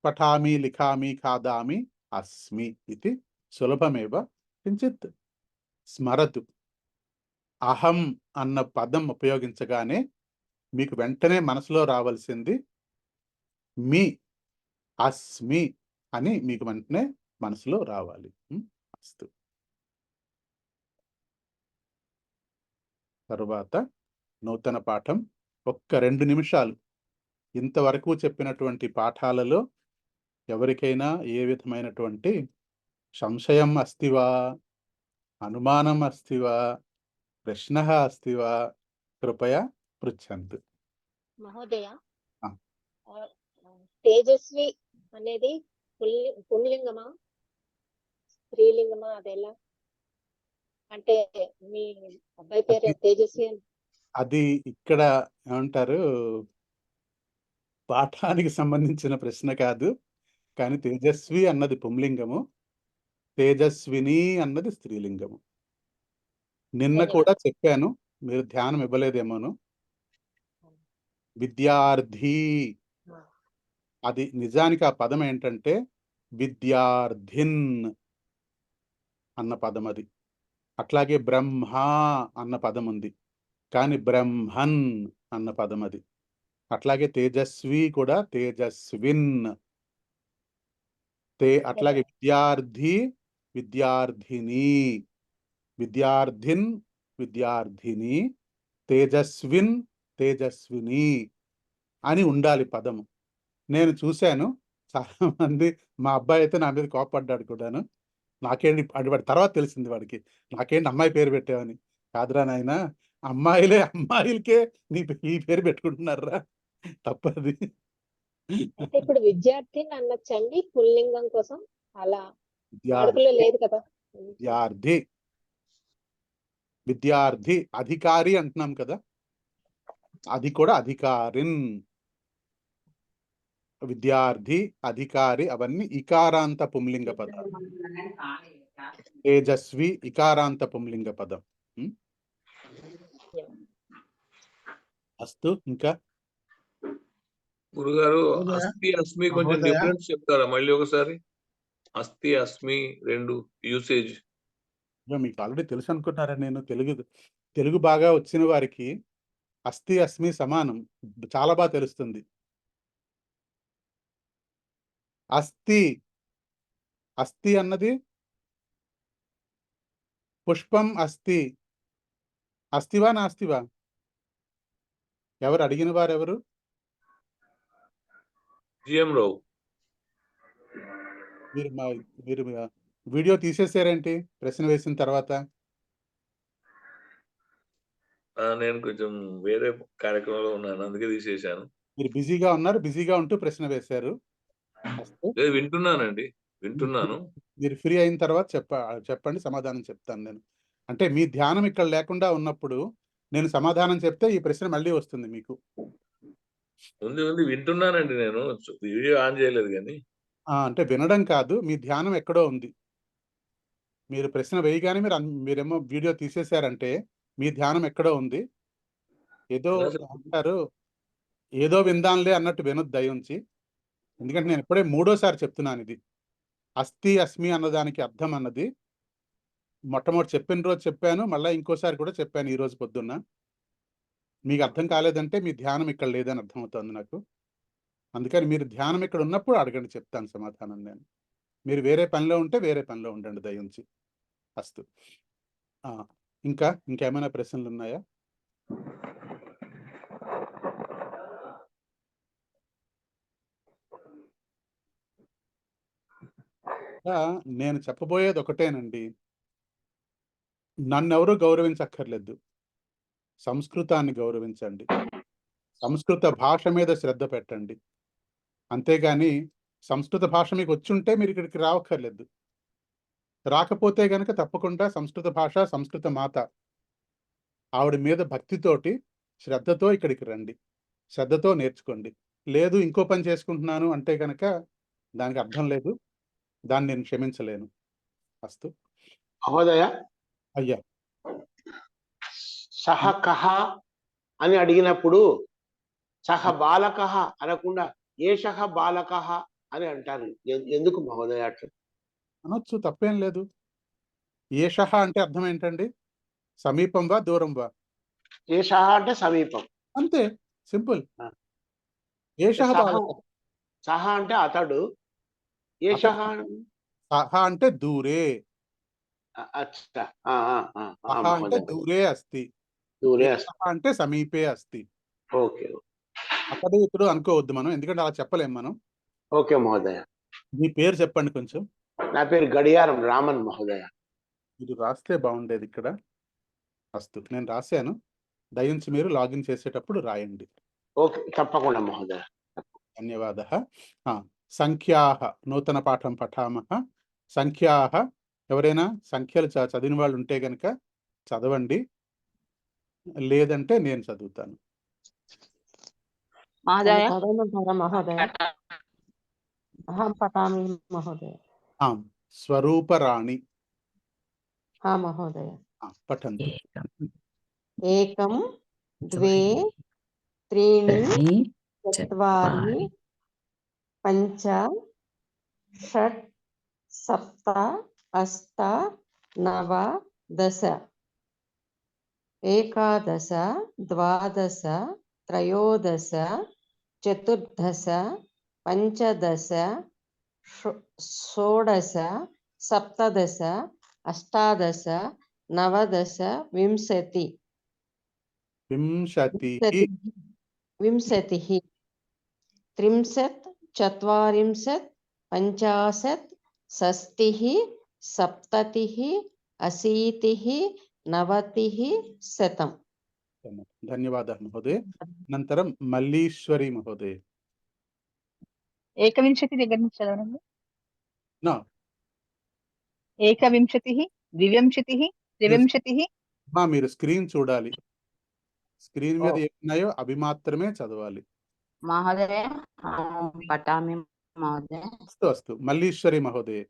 పఠామి, లిఖామి, ఖాదామి అస్మి ఇది సులభమేవ. కించిత్ స్మరతు. అహం అన్న పదం ఉపయోగించగానే మీకు వెంటనే మనసులో రావాల్సింది మీ, అస్మి అని మీకు వెంటనే మనసులో రావాలి. అస్తు, తరువాత నూతన పాఠం. ఒక్క 2 నిమిషాలు. ఇంతవరకు చెప్పినటువంటి పాఠాలలో ఎవరికైనా ఏ విధమైనటువంటి సంశయం అస్తివా, అనుమానం అస్తివా, ప్రశ్నः అస్తివా, కృపయా పృచ్చంతు. మహోదయ, ఆ. తేజస్వి అనేది పుంలింగమా స్త్రీలింగమా, అదెలా? అంటే మీ అబ్బాయి పేరు తేజస్వి అని. అది ఇక్కడ ఏమంటారు, పాఠానికి సంబంధించిన ప్రశ్న కాదు. కానీ తేజస్వి అన్నది పుంలింగము, తేజస్విని అన్నది స్త్రీలింగము. నిన్న కూడా చెప్పాను, మీరు ధ్యానం ఇవ్వలేదేమోను. విద్యార్థి, అది నిజానికి ఆ పదం ఏంటంటే విద్యార్థిన్ అన్న పదం అది. అట్లాగే బ్రహ్మ అన్న పదం ఉంది, కానీ బ్రహ్మన్ అన్న పదం అది. అట్లాగే తేజస్వి కూడా తేజస్విన్. అట్లాగే విద్యార్థి, విద్యార్థిని, విద్యార్థిన్, విద్యార్థిని, తేజస్విన్, తేజస్విని అని ఉండాలి పదము. నేను చూశాను చాలా మంది, మా అబ్బాయి అయితే నా మీద కోపడ్డాడు కూడాను. నాకేంటి వాడి తర్వాత తెలిసింది వాడికి, నాకేంటి అమ్మాయి పేరు పెట్టావని. కాదురా నాయన, అమ్మాయిలే అమ్మాయిలకే ఈ పేరు పెట్టుకుంటున్నారా, తప్పది. అయితే ఇప్పుడు విద్యార్థి అనొచ్చండి పుల్లింగం కోసం? అలా వాడుకలో లేదు కదా. విద్యార్థి, విద్యార్థి, అధికారి అంటున్నాం కదా, అది కూడా అధికారిన్. విద్యార్థి, అధికారి అవన్నీ ఇకారాంత పుంలింగ పదం. తేజస్వి ఇకారాంత పుంలింగ పదం. అస్తు, ఇంకా గురుగారు, మహోదయ, అస్తి అస్మి కొంచెం మహోదయ. డిఫరెన్స్ చెప్తారా మళ్ళీ ఒకసారి? అస్తి అస్మి రెండు యూసేజ్. మీకు ఆల్రెడీ తెలుసు అనుకుంటున్నారా? నేను తెలుగు బాగా వచ్చిన వారికి అస్థి అస్మి సమానం, చాలా బాగా తెలుస్తుంది. అస్థి, అస్థి అన్నది పుష్పం అస్థి. అస్థివా నాస్తివా? ఎవరు అడిగిన వారు ఎవరు? జిఎం రావు. మీరు వీడియో తీసేసారేంటి ప్రశ్న వేసిన తర్వాత? నేను కొంచెం వేరే కార్యక్రమంలో ఉన్నాను, అందుకే తీసేశాను. మీరు బిజీగా ఉన్నారు, బిజీగా ఉంటూ ప్రశ్న వేశారు. లేదు, వింటున్నానండి, వింటున్నాను. మీరు ఫ్రీ అయిన తర్వాత చెప్పండి, సమాధానం చెప్తాను నేను. అంటే మీ ధ్యానం ఇక్కడ లేకుండా ఉన్నప్పుడు నేను సమాధానం చెప్తే ఈ ప్రశ్న మళ్ళీ వస్తుంది మీకు. ఉంది వింటున్నానండి, నేను వీడియో ఆన్ చేయలేదు కానీ. అంటే వినడం కాదు, మీ ధ్యానం ఎక్కడో ఉంది. మీరు ప్రశ్న వేయగానే మీరేమో వీడియో తీసేశారంటే మీ ధ్యానం ఎక్కడో ఉంది. ఏదో అంటారు, ఏదో విందాంలే అన్నట్టు వినొద్దు దయించి. ఎందుకంటే నేను ఇప్పుడే 3వ చెప్తున్నాను ఇది. అస్థి అస్మి అన్నదానికి అర్థం అన్నది మొట్టమొదటి చెప్పిన రోజు చెప్పాను, మళ్ళీ ఇంకోసారి కూడా చెప్పాను ఈ రోజు పొద్దున్న. మీకు అర్థం కాలేదంటే మీ ధ్యానం ఇక్కడ లేదని అర్థమవుతుంది నాకు. అందుకని మీరు ధ్యానం ఇక్కడ ఉన్నప్పుడు అడగండి, చెప్తాను సమాధానం నేను. మీరు వేరే పనిలో ఉంటే వేరే పనిలో ఉండండి దయించి. అస్తు. ఇంకేమైనా ప్రశ్నలు ఉన్నాయా? నేను చెప్పబోయేది ఒకటేనండి, నన్నెవరూ గౌరవించక్కర్లేదు, సంస్కృతాన్ని గౌరవించండి, సంస్కృత భాష మీద శ్రద్ధ పెట్టండి. అంతేగాని సంస్కృత భాష మీకు వచ్చుంటే మీరు ఇక్కడికి రావక్కర్లేదు. రాకపోతే గనక తప్పకుండా సంస్కృత భాష, సంస్కృత మాత ఆవిడ మీద భక్తితోటి శ్రద్ధతో ఇక్కడికి రండి, శ్రద్ధతో నేర్చుకోండి. లేదు ఇంకో పని చేసుకుంటున్నాను అంటే గనక దానికి అర్థం లేదు, దాన్ని నేను క్షమించలేను. అస్తు. మహోదయ, అయ్యా, సహ కహ అని అడిగినప్పుడు సహ బాలకః అనకుండా ఏషః బాలకః అని అంటారు. ఎందుకు మహోదయ అట్లా? అనొచ్చు, తప్పేం లేదు. ఏషః అంటే అర్థం ఏంటండి? సమీపం వా దూరం వా? ఏషః అంటే సమీపం, అంతే, సింపుల్. ఏషః బాలకః. సహ అంటే అతడు, ఏషః సహ అంటే దూరే. అచ్చా, సహ అంటే దూరే అస్తి, దూరే సహ అంటే సమీపే అస్తి. ఓకే, అతడు ఇతడు అనుకోవద్దు మనం, ఎందుకంటే అలా చెప్పలేం మనం. ఓకే మహోదయ. మీ పేరు చెప్పండి కొంచెం. నా పేరు గడియారం రామన్ మహోదయ. మీరు రాస్తే బాగుండేది ఇక్కడ. అస్తు, నేను రాశాను, దయించి మీరు లాగిన్ చేసేటప్పుడు రాయండి. ఓకే, తప్పకుండా మహోదయ. ధన్యవాదः. సంఖ్యాः నూతన పాఠం పఠామः. సంఖ్యాः, ఎవరైనా సంఖ్యలు చదివిన వాళ్ళు ఉంటే గనక చదవండి, లేదంటే నేను చదువుతాను. మహోదయ అహం పఠామి మహోదయ. స్వరూపరాణి మహోదయ. పఠంతు. ఏకం ద్వే త్రీణి చత్వారి పంచ షట్ సప్త అష్ట నవ దశ ఏకాదశ ద్వాదశ త్రయోదశ చతుర్దశ పంచదశ షోడశ సప్తదశ అష్టాదశ నవదశ వింశతి వింశతిః త్రింశత్ చత్వారింశత్ పంచాశత్ షష్టిః సప్తతిః అశీతిః నవతిః శతం. ధన్యవాదాలు మహోదయ. అనంతరం మల్లీశ్వరి మహోదయ. ఏకవింశతి దగ్గర నుంచి చదవనండి. నా ఏకవింశతిః ద్వివింశతిః త్రివింశతిః. మీరు స్క్రీన్ చూడాలి, స్క్రీన్ మీద ఏమున్నాయో అవి మాత్రమే చదవాలి. మహోదయ పఠామి మహోదయ. అస్తు అస్తు, మల్లీశ్వరి మహోదయ.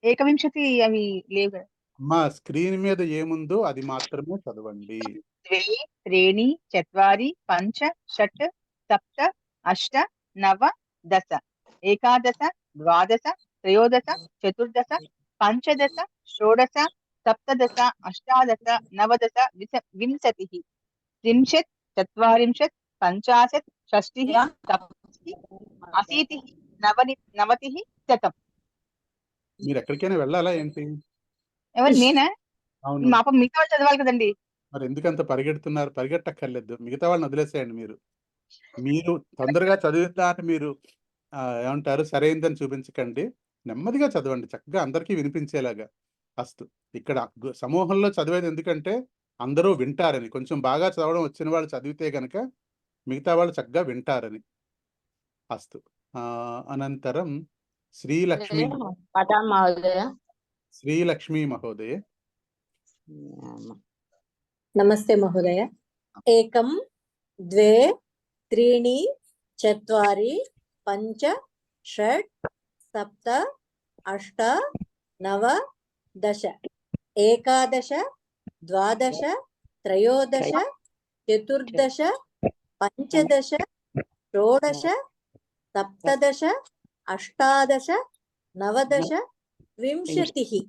ఏకవింశతి అవి లేవు కదా. మా స్క్రీన్ మీద ఏముందో అది మాత్రమే చదవండి. ద్వే త్రీణి చత్వారి పంచ షట్ సప్త అష్ట నవ దశ ఏకాదశ ద్వాదశ త్రయోదశ చతుర్దశ పంచదశ షోడశ सप्तदश अष्टादश नवदश विंशतिः 30 40 50 60 70 80 नवतिः 100 మీరు ఎక్కడికైనా వెళ్ళాలా ఏంటి? ఎవరు నేనా? అవును. మా పాప మిగతా వాళ్ళు చదవాలి కదండి. మరి ఎందుకంత పరిగెడుతున్నారు? పరిగెట్టక్కర్లేదు. మిగతా వాళ్ళని వదిలేసేయండి మీరు. మీరు తొందరగా చదివిద్దా అని మీరు ఏమంటారు సరైందని చూపించకండి. నెమ్మదిగా చదవండి. చక్కగా అందరికీ వినిపించేలాగా. అస్తు. ఇక్కడ సమూహంలో చదివేది ఎందుకంటే అందరూ వింటారని. కొంచెం బాగా చదవడం వచ్చిన వాళ్ళు చదివితే గనక మిగతా వాళ్ళు చక్కగా వింటారని. అస్తు. అనంతరం శ్రీలక్ష్మి శ్రీలక్ష్మి మహోదయ. నమస్తే మహోదయ. 1 2 3 4 5 6 7 8 9 10 11 12 13 14 15 16 17 18 19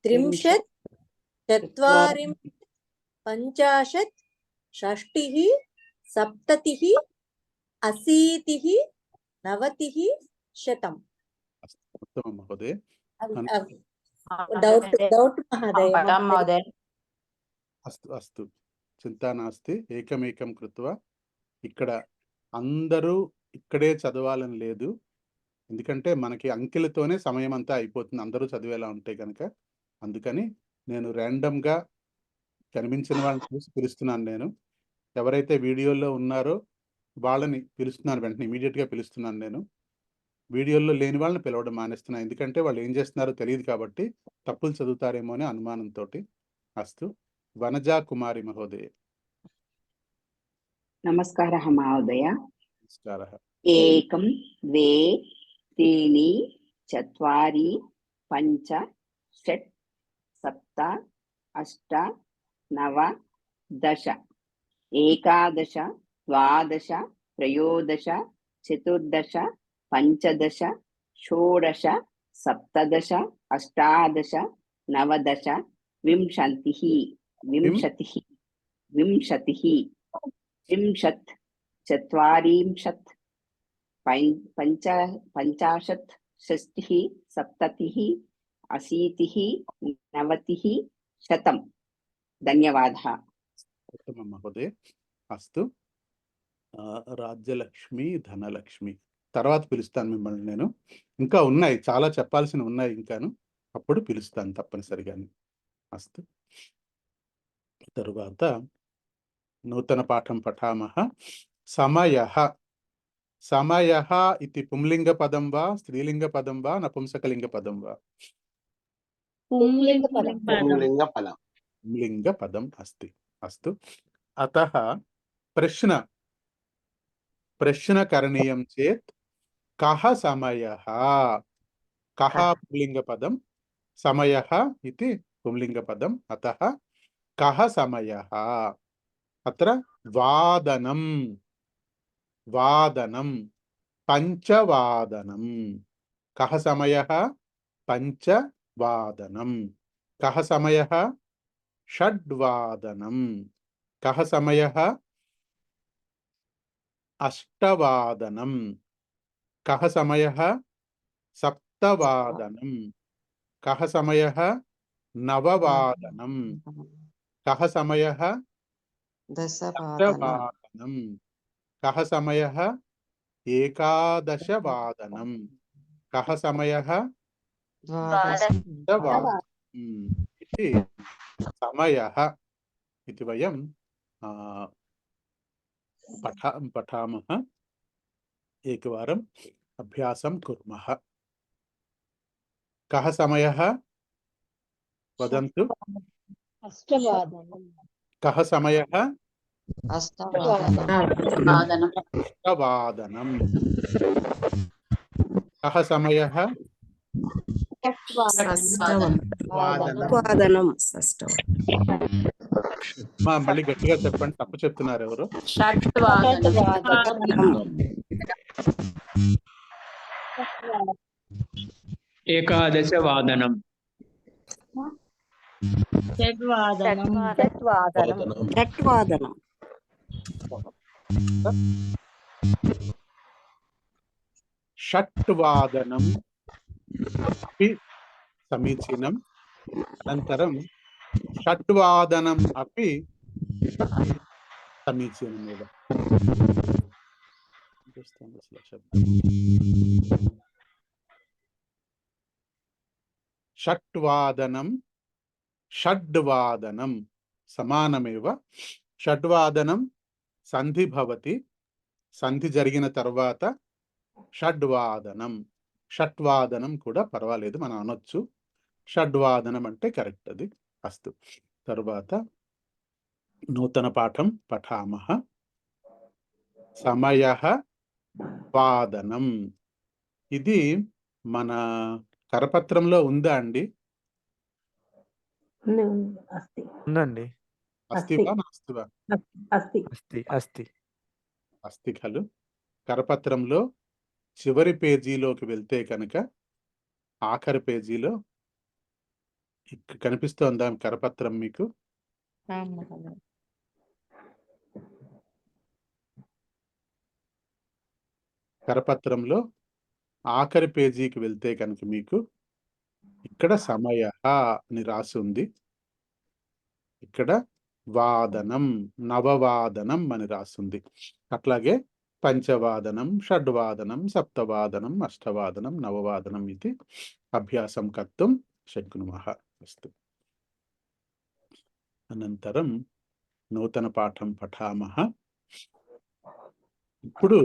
20 30 40 50 60 70 80 90 100. ఉత్తమం మహోదయ. డౌట్ మహోదయ. అస్తు అస్తు చింతా నాస్తి. ఏకమేకం కృత్వా. ఇక్కడ అందరూ ఇక్కడే చదవాలని లేదు. ఎందుకంటే మనకి అంకెలతోనే సమయం అంతా అయిపోతుంది అందరూ చదివేలా ఉంటే కనుక. అందుకని నేను ర్యాండమ్గా కనిపించిన వాళ్ళని చూసి పిలుస్తున్నాను. నేను ఎవరైతే వీడియోలో ఉన్నారో వాళ్ళని పిలుస్తున్నాను, వెంటనే ఇమీడియట్గా పిలుస్తున్నాను. నేను వీడియోలో లేని వాళ్ళని పిలవడం మానేస్తున్నాను. ఎందుకంటే వాళ్ళు ఏం చేస్తున్నారో తెలియదు కాబట్టి తప్పులు చదువుతారేమో అనే అనుమానంతో. అస్తు. వనజా కుమారి మహోదయ. నమస్కారः మహోదయ. నమస్కారः. 1 2 3 4 5 6 7 8 9 10 11 12 13 14 15 16 17 18 19 20 20 20 30 40 50 60 70 80 90 100. ధన్యవాదాः. ఉత్తమం మహోదయ. అస్తు. రాజ్యలక్ష్మి ధనలక్ష్మి తర్వాత పిలుస్తాను మిమ్మల్ని. నేను ఇంకా ఉన్నాయి, చాలా చెప్పాల్సిన ఉన్నాయి ఇంకాను. అప్పుడు పిలుస్తాను తప్పనిసరిగా. అస్తు. తరువాత నూతన పాఠం పఠామః. సమయః. సమయః ఇది పుంలింగ పదం వా స్త్రీలింగ పదం వా నపుంసకలింగ పదం వా? పుంలింగ ఫలం. పుంలింగ పదం అస్తి. అస్తు. అతః ప్రశ్న కరణీయం చేత్ కః సమయః. కః పుంలింగ పదం, సమయః ఇది పుంలింగ పదం. అతః కః సమయః. అత్ర వాదనం పంచవాదనం. కః సమయః పంచవాదనం. కః సమయః షడ్వాదనం. కః సమయః అష్టవాదనం. కః సమయః సప్తవాదనం. కః సమయః నవవాదనం. కః సమయః దశవాదనం. కః సమయః ఏకాదశవాదనం. కః సమయః ద్వాదశవాదనం. ఇది సమయః. ఇది వయం పఠామः. ఏకవారం అభ్యాసం కుర్మः. కః సమయః వదంతు. అష్టవాదనం. కః సమయః అష్టవాదనం. కః సమయః మళ్ళీ గట్టిగా చెప్పండి, తప్పు చెప్తున్నారు ఎవరు? ఏకాదశవాదనం. షడ్వాదనం షట్వాదనం షట్వాదనం అపి సమీచీనం. అనంతరం షడ్వాదనం అపి సమీచీనమేవ. షట్వాదనం షడ్వాదనం సమానమేవ. షడ్వాదనం సంధి భవతి, సంధి జరిగిన తర్వాత షడ్వాదనం. షట్వాదనం కూడా పర్వాలేదు, మనం అనొచ్చు. షడ్వాదనం అంటే కరెక్ట్, అది అస్తు. తర్వాత నూతన పాఠం పఠామః. సమయః వాదనం. ఇది మన కరపత్రంలో ఉందా అండి? ఉందండి. అస్తివా నాస్తివా? అస్తి ఖలు. కరపత్రంలో చివరి పేజీలోకి వెళ్తే కనుక ఆఖరి పేజీలో కనిపిస్తోందా కరపత్రం మీకు? కరపత్రంలో ఆఖరి పేజీకి వెళ్తే కనుక మీకు ఇక్కడ సమయ అని రాసి ఉంది, ఇక్కడ వాదనం నవవాదనం అని రాసింది. అట్లాగే పంచవాదనం, షడ్వాదనం, సప్తవాదనం, అష్టవాదనం, నవవాదనం ఇది అభ్యాసం కర్తుం శక్నుమః. అస్తు. అనంతరం నూతన పాఠం పఠామః. ఇప్పుడు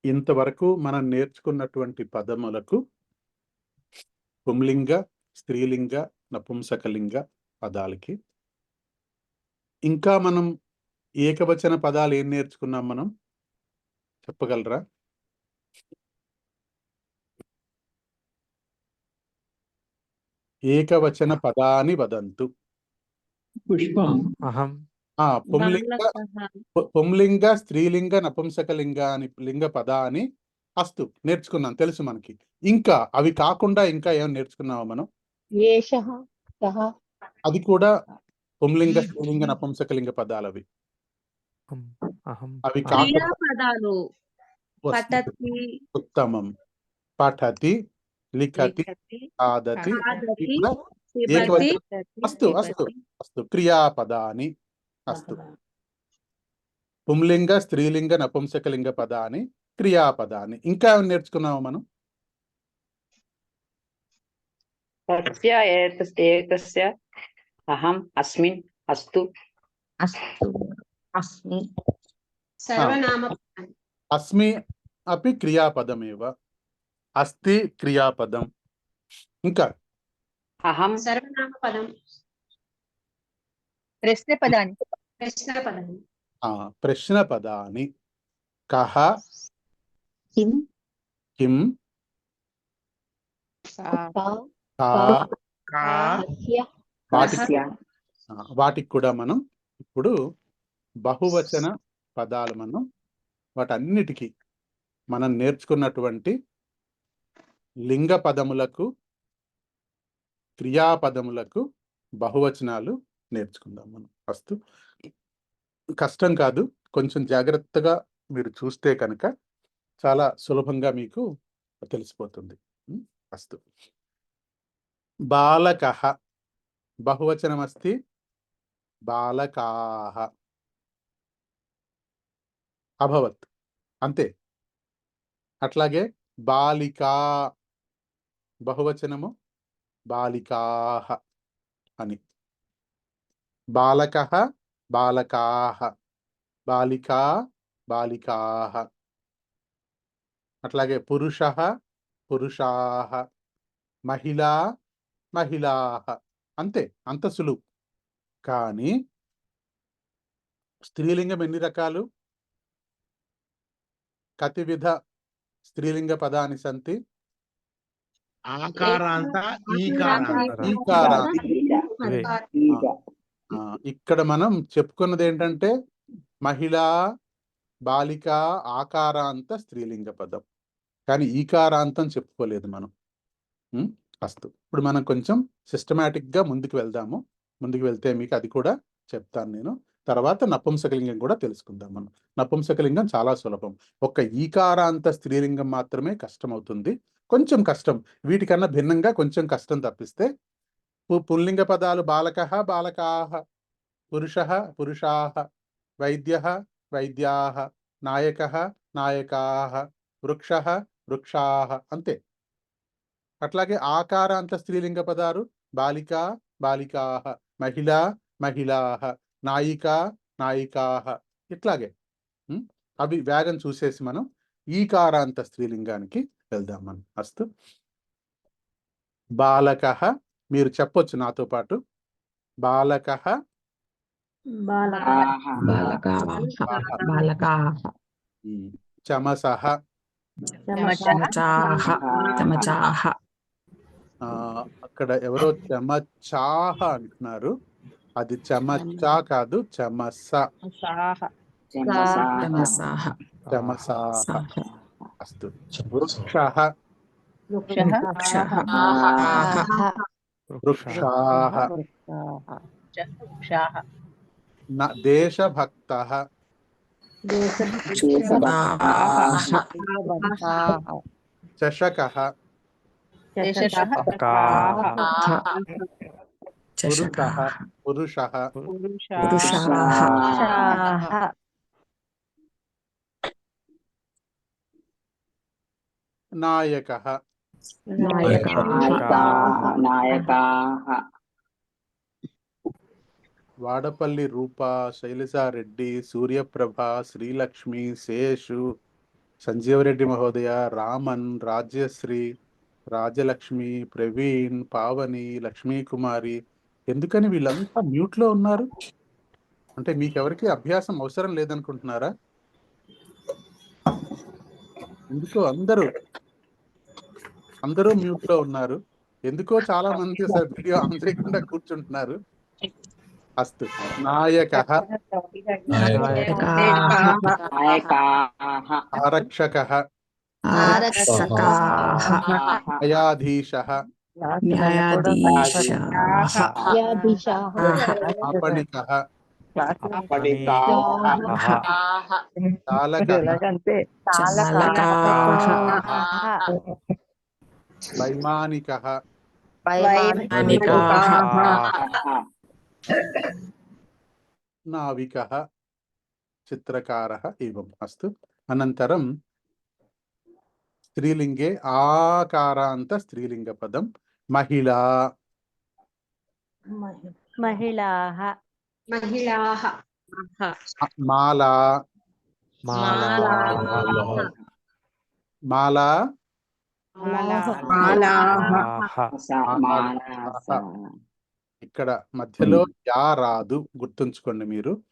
ఇంతవరకు మనం నేర్చుకున్నటువంటి పదములకు పుంలింగ, స్త్రీలింగ, నపుంసకలింగ పదాలకి ఇంకా మనం ఏకవచన పదాలు ఏం నేర్చుకున్నాం మనం చెప్పగలరా? ఏకవచన పదాని వదంతు. పుష్పం. అహం. పుంలింగ, స్త్రీలింగ, నపుంసకలింగ అని లింగ పదాని అస్తు నేర్చుకున్నాం, తెలుసు మనకి. ఇంకా అవి కాకుండా ఇంకా ఏం నేర్చుకున్నామా మనం? అది కూడా పుంలింగ, స్త్రీలింగ, నపుంసకలింగ పదాలు అవి. అవి కాకుండా ఉత్తమం. పఠతి, లిఖతి, ఆదతి. అస్తు అస్తు అస్తు క్రియాపదాని అస్తు. పుంలింగ, స్త్రీలింగ, నపుంసకలింగ పదాని క్రియాపదాని. ఇంకా నేర్చుకున్నాము మనం? అహం, అస్మిన్, అస్తు. అస్మి అపి క్రియాపదమేవ. అస్తి క్రియాపదం. ఇంకా అహం సర్వనామపదం. ప్రశ్న పదాని. కహ, కిం, వాటికి కూడా మనం ఇప్పుడు బహువచన పదాలు మనం వాటన్నిటికీ మనం నేర్చుకున్నటువంటి లింగ పదములకు, క్రియాపదములకు బహువచనాలు నేర్చుకుందాం మనం. అస్తు. కష్టం కాదు, కొంచెం జాగ్రత్తగా మీరు చూస్తే కనుక చాలా సులభంగా మీకు తెలిసిపోతుంది. అస్తు. బాలకః బహువచనం అస్తి, బాలకాః అభవత్ అంతే. అట్లాగే బాలికా బహువచనము బాలికాః అని. బాలకః బాలకాః, బాలికా బాలికాః. అట్లాగే పురుషః పురుషాః, మహిళా మహిళాః. అంతే, అంత సులువు. కానీ స్త్రీలింగం ఎన్ని రకాలు? కతివిధ స్త్రీలింగ పదాని సంతి? ఆకారాంత, ఇక్కడ మనం చెప్పుకున్నది ఏంటంటే మహిళా, బాలిక, ఆకారాంత స్త్రీలింగ పదం. కానీ ఈకారాంతం చెప్పుకోలేదు మనం. అస్తు. ఇప్పుడు మనం కొంచెం సిస్టమేటిక్గా ముందుకు వెళ్దాము. ముందుకు వెళ్తే మీకు అది కూడా చెప్తాను నేను. తర్వాత నపుంసకలింగం కూడా తెలుసుకుందాం మనం. నపుంసకలింగం చాలా సులభం. ఒక్క ఈకారాంత స్త్రీలింగం మాత్రమే కష్టం అవుతుంది, కొంచెం కష్టం. వీటికన్నా భిన్నంగా కొంచెం కష్టం తప్పిస్తే పుల్లింగ పదాలు బాలకః బాలకాః, పురుషః పురుషాః, వైద్యః వైద్యాః, నాయకః నాయకాః, వృక్షః వృక్షాః అంతే. అట్లాగే ఆకారాంత స్త్రీలింగ పదాలు బాలిక బాలికాః, మహిళ మహిళాః, నాయిక నాయికాః. ఇట్లాగే అవి వేగం చూసేసి మనం ఈకారాంత స్త్రీలింగానికి వెళ్దాం మనం. అస్తు. బాలకః, మీరు చెప్పొచ్చు నాతో పాటు. బాలకః చమసః అక్కడ ఎవరో చెమచాహ అంటున్నారు, అది చెమచా కాదు, చెమస. చెమసాహ. అస్తు. వృక్షః వృక్షాః. దేశభక్తః చషకః పురుషః నాయకః వాడపల్లి రూప, శైలజారెడ్డి, సూర్యప్రభ, శ్రీలక్ష్మి, శేషు, సంజీవరెడ్డి మహోదయ, రామన్, రాజ్యశ్రీ, రాజలక్ష్మి, ప్రవీణ్, పావని, లక్ష్మీకుమారి. ఎందుకని వీళ్ళంతా మ్యూట్లో ఉన్నారు? అంటే మీకెవరికి అభ్యాసం అవసరం లేదనుకుంటున్నారా? ఎందుకో అందరూ మ్యూట్లో ఉన్నారు. ఎందుకో చాలా మంది వీడియో ఆన్ చేయకుండా కూర్చుంటున్నారు. అస్తు. నాయకః ఆరక్షకః న్యాయాధీశః ఆపణికః వైమానికః నావికః చిత్రకారः एवम्. अस्तु. अनन्तरं स्त्रीलिङ्गे आकारान्त स्त्रीलिङ्गपदं महिला महिलाः महिलाः माला माला ఇక్కడ మధ్యలో యా రాదు, గుర్తుంచుకోండి మీరు.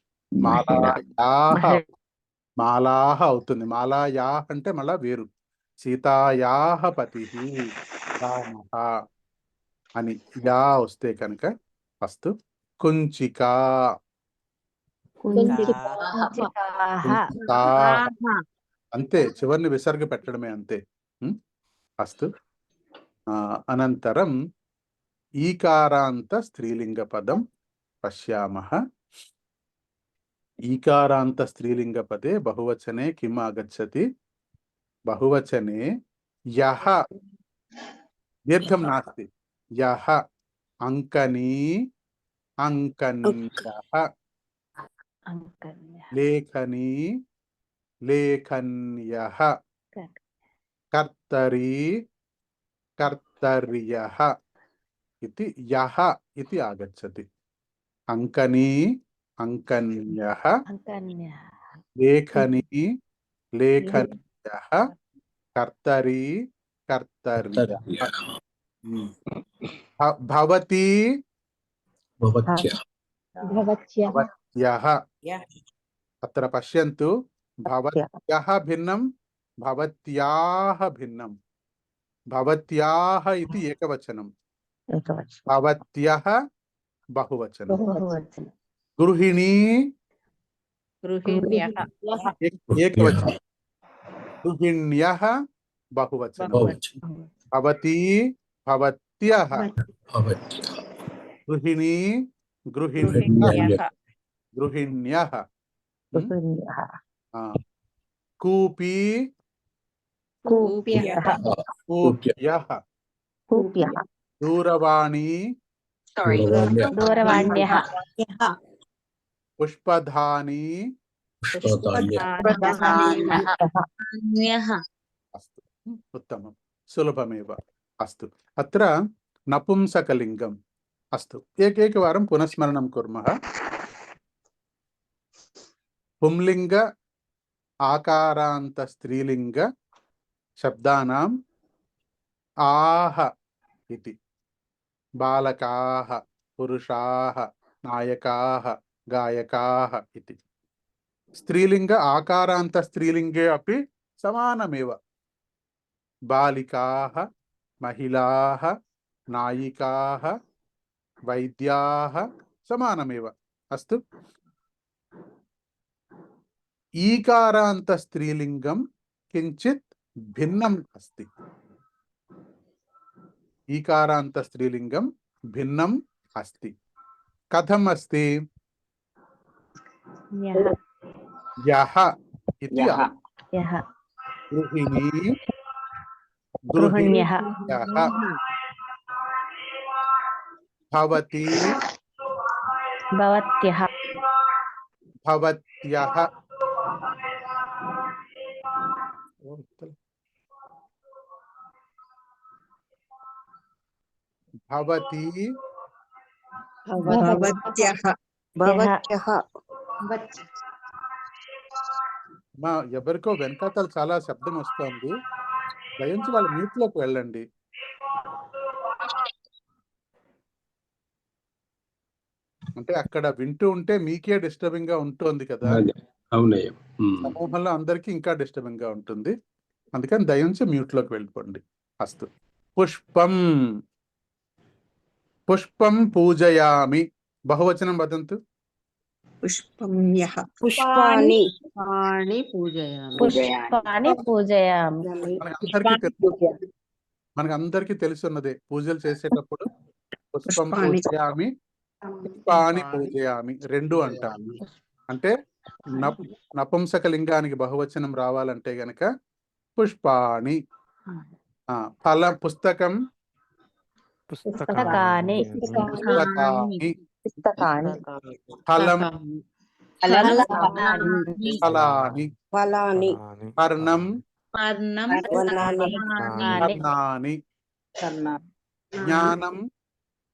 మాలాహ అవుతుంది. మాలాయా అంటే మళ్ళా వేరు. సీతాయాహ పతి రామః అని యా వస్తే కనుక అస్తు. కుంచిక అంతే, చివరిని విసర్గ పెట్టడమే అంతే. అస్తు. అనంతరం ఈకారాంత స్త్రీలింగ పదం పశ్యామః. ఈకారాంత స్త్రీలింగ పదే బహువచనే కిమ్ ఆగచ్చతి? బహువచనే యః, దీర్ఘం నాస్తి, యః అంకనీ అంకన్యః, లేఖనీ లేఖన్యః, కర్తరీ కర్తర్యః इति यः इति आगच्छति. अंकनी अंकन्यः, लेखनी लेखन्यः, कर्तरी कर्तर्यः. भवती भवत्यः. अत्र पश्यन्तु, भवत्यः भिन्नं, भवत्याः भिन्नं. भवत्याः इति एकवचनं, भवत्यः बहुवचनं. गृहिणी एकवचनं, गृहिण्यः बहुवचनं. भवती భవత్యః గృహిణీ గృహిణ్యః కూపీ కూప్యః దూరవాణీ దూరవాణ్యః పుష్పధానీ అస్తు ఉత్తమం సులభమేవ అస్తు అత్ర నపుంసకలింగం అస్తు ఏకైకవారం పునఃస్మరణం కుర్మः పుంలింగ ఆకారాంత స్త్రీలింగ శబ్దానాం ఆహ ఇతి బాలకాః పురుషాః నాయకాః గాయకాః ఇతి స్త్రీలింగ ఆకారాంత స్త్రీలింగే అపి సమానమేవ బాలికాః మహిళాః నాయికాః వైద్యాః సమానమేవ అస్తు ఈకారాంత స్త్రీలింగం కించిత్ భిన్నం అస్తి ఈకారాంత స్త్రీలింగం భిన్నం అస్తి కథం అస్తి యః ఇతి గృహిణీ గృహిణ్యః భవతి భవత్యః భవత్యః భవతి మా ఎవరికో వెనకాతలు చాలా శబ్దం వస్తుంది, దయించి వాళ్ళ మ్యూట్ లోకి వెళ్ళండి. అంటే అక్కడ వింటూ ఉంటే మీకే డిస్టర్బింగ్ గా ఉంటుంది కదా, అవునయ్య. సమూహంలో అందరికీ ఇంకా డిస్టర్బింగ్ గా ఉంటుంది. అందుకని దయించి మ్యూట్ లోకి వెళ్ళిపోండి. అస్తు. పుష్పం పుష్పం పూజయామి. బహువచనం వదంతు. పుష్పమ్యః పుష్పాణి పూజయామి. పూజయామి. మనకందరికీ తెలుసున్నదే, పూజలు చేసేటప్పుడు పుష్పం పూజయామి, పుష్పాణి పూజయామి రెండు అంటాము. అంటే నపుంసక లింగానికి బహువచనం రావాలంటే గనక పుష్పాణి. ఫలం పుస్తకం పుస్తకాని. ఫలం ఫలాని. పర్ణం పర్ణాని. జ్ఞానం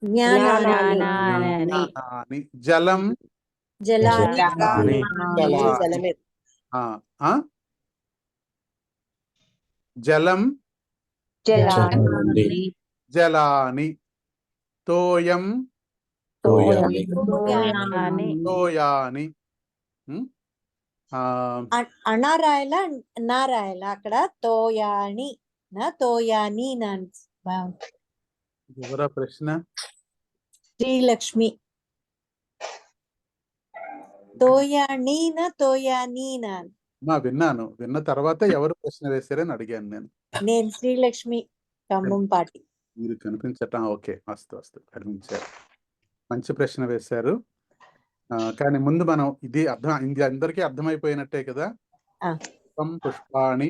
జ్ఞానాని. జలం జలం జలాని. తోయం తోయాని. అనారాయల నారాయల అక్కడ తోయాని తోయాని. ఎవరా ప్రశ్న? శ్రీలక్ష్మి. తోయాని తోయాని. విన్నాను. విన్న తర్వాత ఎవరు ప్రశ్న వేశారని అడిగాను నేను. నేను శ్రీలక్ష్మి కంబంపాటి. మీరు కనిపించటం ఓకే. అస్తు అస్తు కనిపించారు. మంచి ప్రశ్న వేశారు. కానీ ముందు మనం ఇది అందరికీ అర్థమైపోయినట్టే కదా. పుష్పం పుష్పాణి,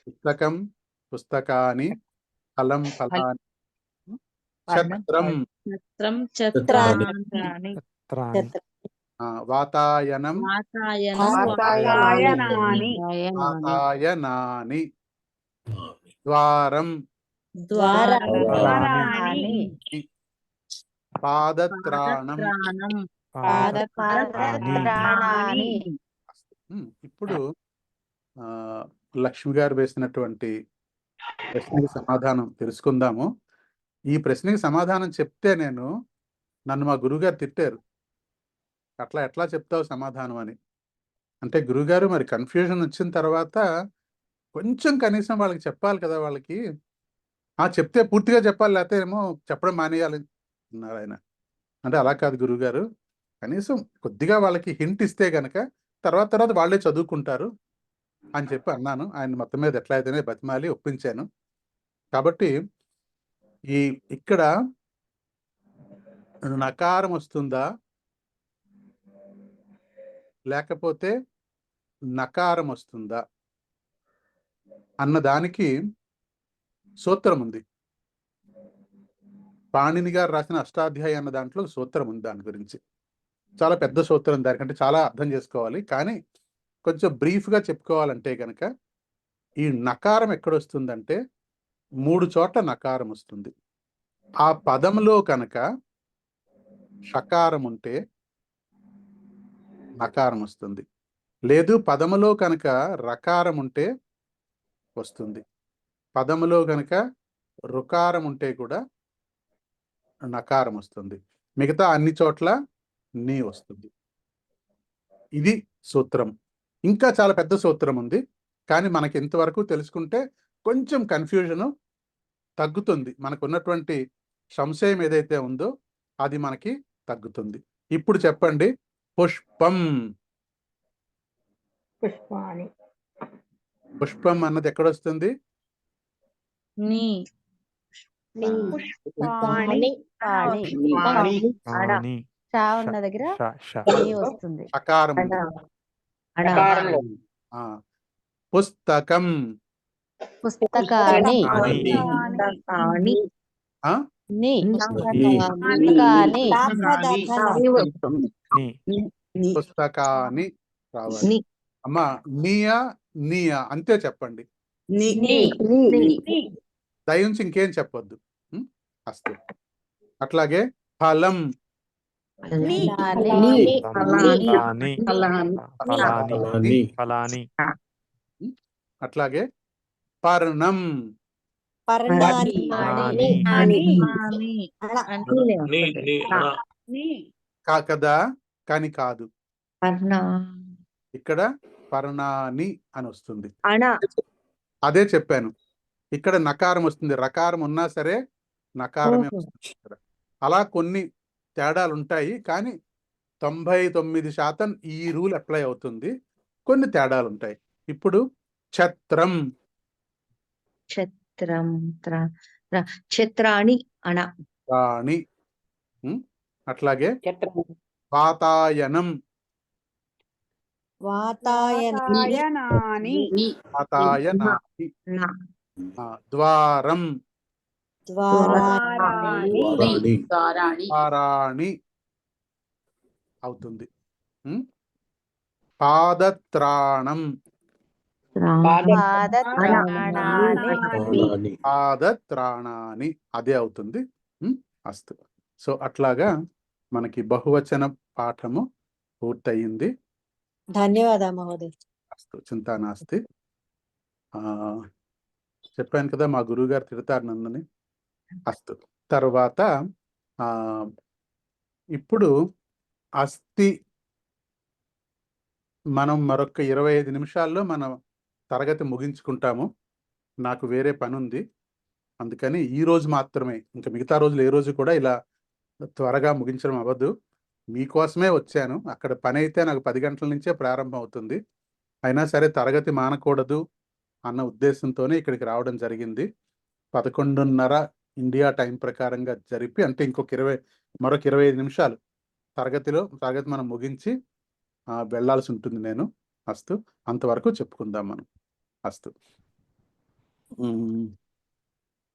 పుస్తకం పుస్తకాని, ఫలం ఫలాని, ఛత్రం వాతాయనం వాతాయనాని, ద్వారం పాదత్రాణం. ఇప్పుడు లక్ష్మి గారు వేసినటువంటి ప్రశ్నకి సమాధానం తెలుసుకుందాము. ఈ ప్రశ్నకి సమాధానం చెప్తే నన్ను మా గురువుగారు తిట్టారు, అట్లా ఎట్లా చెప్తావు సమాధానం అని. అంటే గురువుగారు మరి కన్ఫ్యూజన్ వచ్చిన తర్వాత కొంచెం కనీసం వాళ్ళకి చెప్పాలి కదా. వాళ్ళకి చెప్తే పూర్తిగా చెప్పాలి, లేకపోతే ఏమో చెప్పడం మానేయాలి అన్నారు ఆయన. అంటే అలా కాదు గురువుగారు, కనీసం కొద్దిగా వాళ్ళకి హింట్ ఇస్తే గనక తర్వాత వాళ్ళే చదువుకుంటారు అని చెప్పి అన్నాను. ఆయన మొత్తం మీద ఎట్లా అయితేనే బతిమాలి ఒప్పించాను. కాబట్టి ఇక్కడ నకారం వస్తుందా లేకపోతే నకారం వస్తుందా అన్నదానికి సూత్రం ఉంది. పాణిని గారు రాసిన అష్టాధ్యాయి అన్న దాంట్లో సూత్రం ఉంది దాని గురించి. చాలా పెద్ద సూత్రం, దానికంటే చాలా అర్థం చేసుకోవాలి. కానీ కొంచెం బ్రీఫ్గా చెప్పుకోవాలంటే కనుక ఈ నకారం ఎక్కడొస్తుందంటే 3 చోట్ల నకారం వస్తుంది. ఆ పదంలో కనుక షకారం ఉంటే నకారం వస్తుంది, లేదు పదములో కనుక రకారం ఉంటే వస్తుంది, పదములో కనుక రుకారం ఉంటే కూడా నకారం వస్తుంది, మిగతా అన్ని చోట్ల నీ వస్తుంది. ఇది సూత్రం. ఇంకా చాలా పెద్ద సూత్రం ఉంది, కానీ మనకి ఇంతవరకు తెలుసుకుంటే కొంచెం కన్ఫ్యూజను తగ్గుతుంది. మనకు ఉన్నటువంటి సంశయం ఏదైతే ఉందో అది మనకి తగ్గుతుంది. ఇప్పుడు చెప్పండి, పుష్పం. పుష్పాణి. పుష్పం అన్నది ఎక్కడొస్తుంది? నీ చా ఉన్న దగ్గర నీ వస్తుంది. అకారం. పుస్తకం. పుస్తకాని. ఆ? పుస్తకాని రావాలి. అమ్మా నీయా నీయా అంతే చెప్పండి, దయించి ఇంకేం చెప్పొద్దు. అస్తు. అట్లాగే ఫలం. అట్లాగే పర్ణం. కదా, కానీ కాదు, ఇక్కడ పర్ణాని అని వస్తుంది. అదే చెప్పాను, ఇక్కడ నకారం వస్తుంది, రకారం ఉన్నా సరే నకారమే వస్తుంది ఇక్కడ. అలా కొన్ని తేడాలు ఉంటాయి, కానీ 99% ఈ రూల్ అప్లై అవుతుంది. కొన్ని తేడాలు ఉంటాయి. ఇప్పుడు ఛత్రం. ఛత్రాణి రాణి. అట్లాగే వాతాయనం. వాతాయనాని. ద్వారం. ద్వారాణి అవుతుంది. పాదత్రాణం. పాదత్రాణాని అదే అవుతుంది. అస్తు. సో అట్లాగా మనకి బహువచన పాఠము పూర్తయింది. ధన్యవాదాలు మహోదయ్. అస్తు, చింతా నాస్తి. చెప్పాను కదా మా గురువు గారు తిడతారు నన్నని. అస్తు. తర్వాత ఇప్పుడు అస్థి మనం మరొక 25 నిమిషాల్లో మనం తరగతి ముగించుకుంటాము. నాకు వేరే పని ఉంది, అందుకని ఈ రోజు మాత్రమే, ఇంకా మిగతా రోజులు ఏ రోజు కూడా ఇలా త్వరగా ముగించడం అవ్వదు. మీకోసమే వచ్చాను. అక్కడ పని అయితే నాకు 10 గంటల నుంచే ప్రారంభం అవుతుంది. అయినా సరే తరగతి మానకూడదు అన్న ఉద్దేశంతోనే ఇక్కడికి రావడం జరిగింది. 11:30 ఇండియా టైం ప్రకారంగా జరిపి, అంటే మరొక 25 నిమిషాలు తరగతి మనం ముగించి వెళ్ళాల్సి ఉంటుంది నేను. అస్తు. అంతవరకు చెప్పుకుందాం మనం. అస్తు.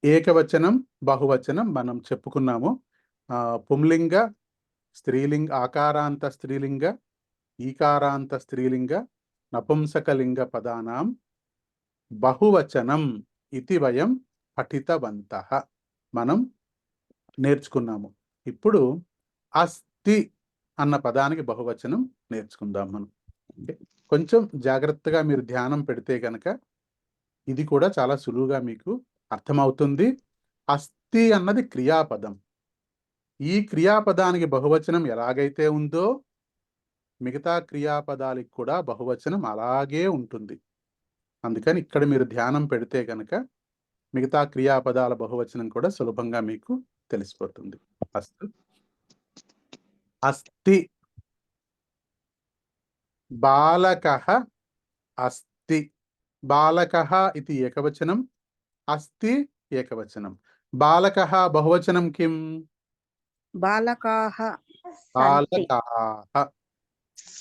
ఏకవచనం బహువచనం మనం చెప్పుకున్నాము. పుంలింగ స్త్రీలింగ, ఆకారాంత స్త్రీలింగ, ఈకారాంత స్త్రీలింగ, నపుంసకలింగ పదానాం బహువచనం ఇది వయం పఠితవంతః, మనం నేర్చుకున్నాము. ఇప్పుడు అస్థి అన్న పదానికి బహువచనం నేర్చుకుందాం మనం. కొంచెం జాగ్రత్తగా మీరు ధ్యానం పెడితే కనుక ఇది కూడా చాలా సులువుగా మీకు అర్థమవుతుంది. అస్థి అన్నది క్రియాపదం. ఈ క్రియాపదానికి బహువచనం ఎలాగైతే ఉందో మిగతా క్రియాపదాలకు కూడా బహువచనం అలాగే ఉంటుంది. అందుకని ఇక్కడ మీరు ధ్యానం పెడితే కనుక మిగతా క్రియాపదాల బహువచనం కూడా సులభంగా మీకు తెలిసిపోతుంది. అస్తు. అస్థి. బాలకః అస్తి. బాలకః ఇది ఏకవచనం, అస్తి ఏకవచనం. బాలకః బహువచనం కిం? బాలకాః బాలకాః.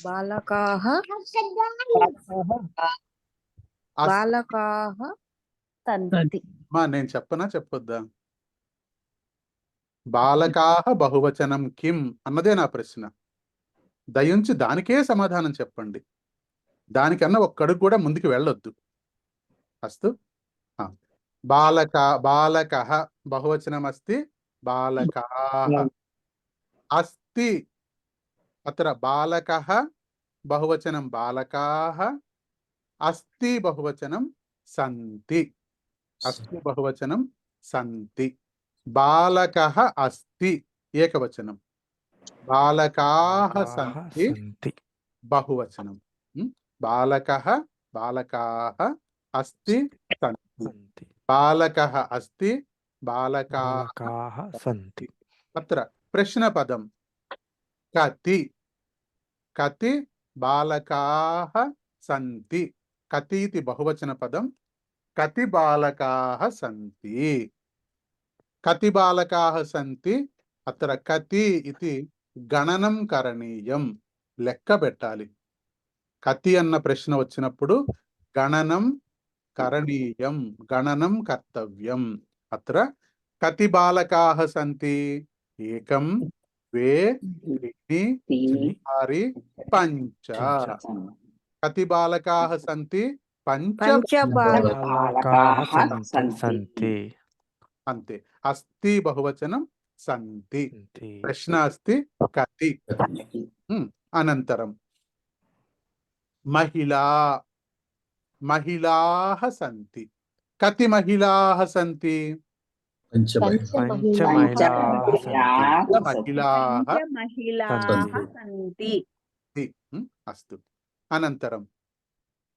బాలకాః బాలకాః సంతి. నేను చెప్పనా చెప్పొద్దా? బాలకాః బహువచనం కిం అన్నదే నా ప్రశ్న. దయించి దానికే సమాధానం చెప్పండి. దానికన్నా ఒక్కడుగు కూడా ముందుకు వెళ్ళొద్దు. అస్తు. బాలకః బహువచనం అస్తి బాలకాః. అస్తి అత్ర బాలకః బహువచనం బాలకాః. అస్తి బహువచనం సంతి. అస్తి బహువచనం సంతి. బాలకః అస్తి ఏకవచనం. బాలకాః సంతి బహువచనం. బాలకః బాలకాః అస్తి సంతి. బాలకః అస్తి బాలకాః సంతి. అత్ర ప్రశ్నపదం కతి. కతి బాలకాః సంతి. కతి ఇది బహువచన పదం. కతి బాలకాః సంతి. కతి బాలకాః సంతి. అత్ర కతి ఇది గణనం కరణీయం, లెక్క పెట్టాలి. కతి అన్న ప్రశ్న వచ్చినప్పుడు గణనం కరణీయం, గణనం కర్తవ్యం. అత్ర కతి బాలకాః సంతి? ఏకం ద్వే త్రీణి చారి పంచ. కతి బాలకాః సంతి? పంచ బాలకాః సంతి. అంతే. అస్తి బహువచనం సంతి. ప్రశ్న అస్తి కతి. అనంతరం మహిళా. మహిళాః సంతి. కతి మహిళాః సంతి? అస్తు. అనంతరం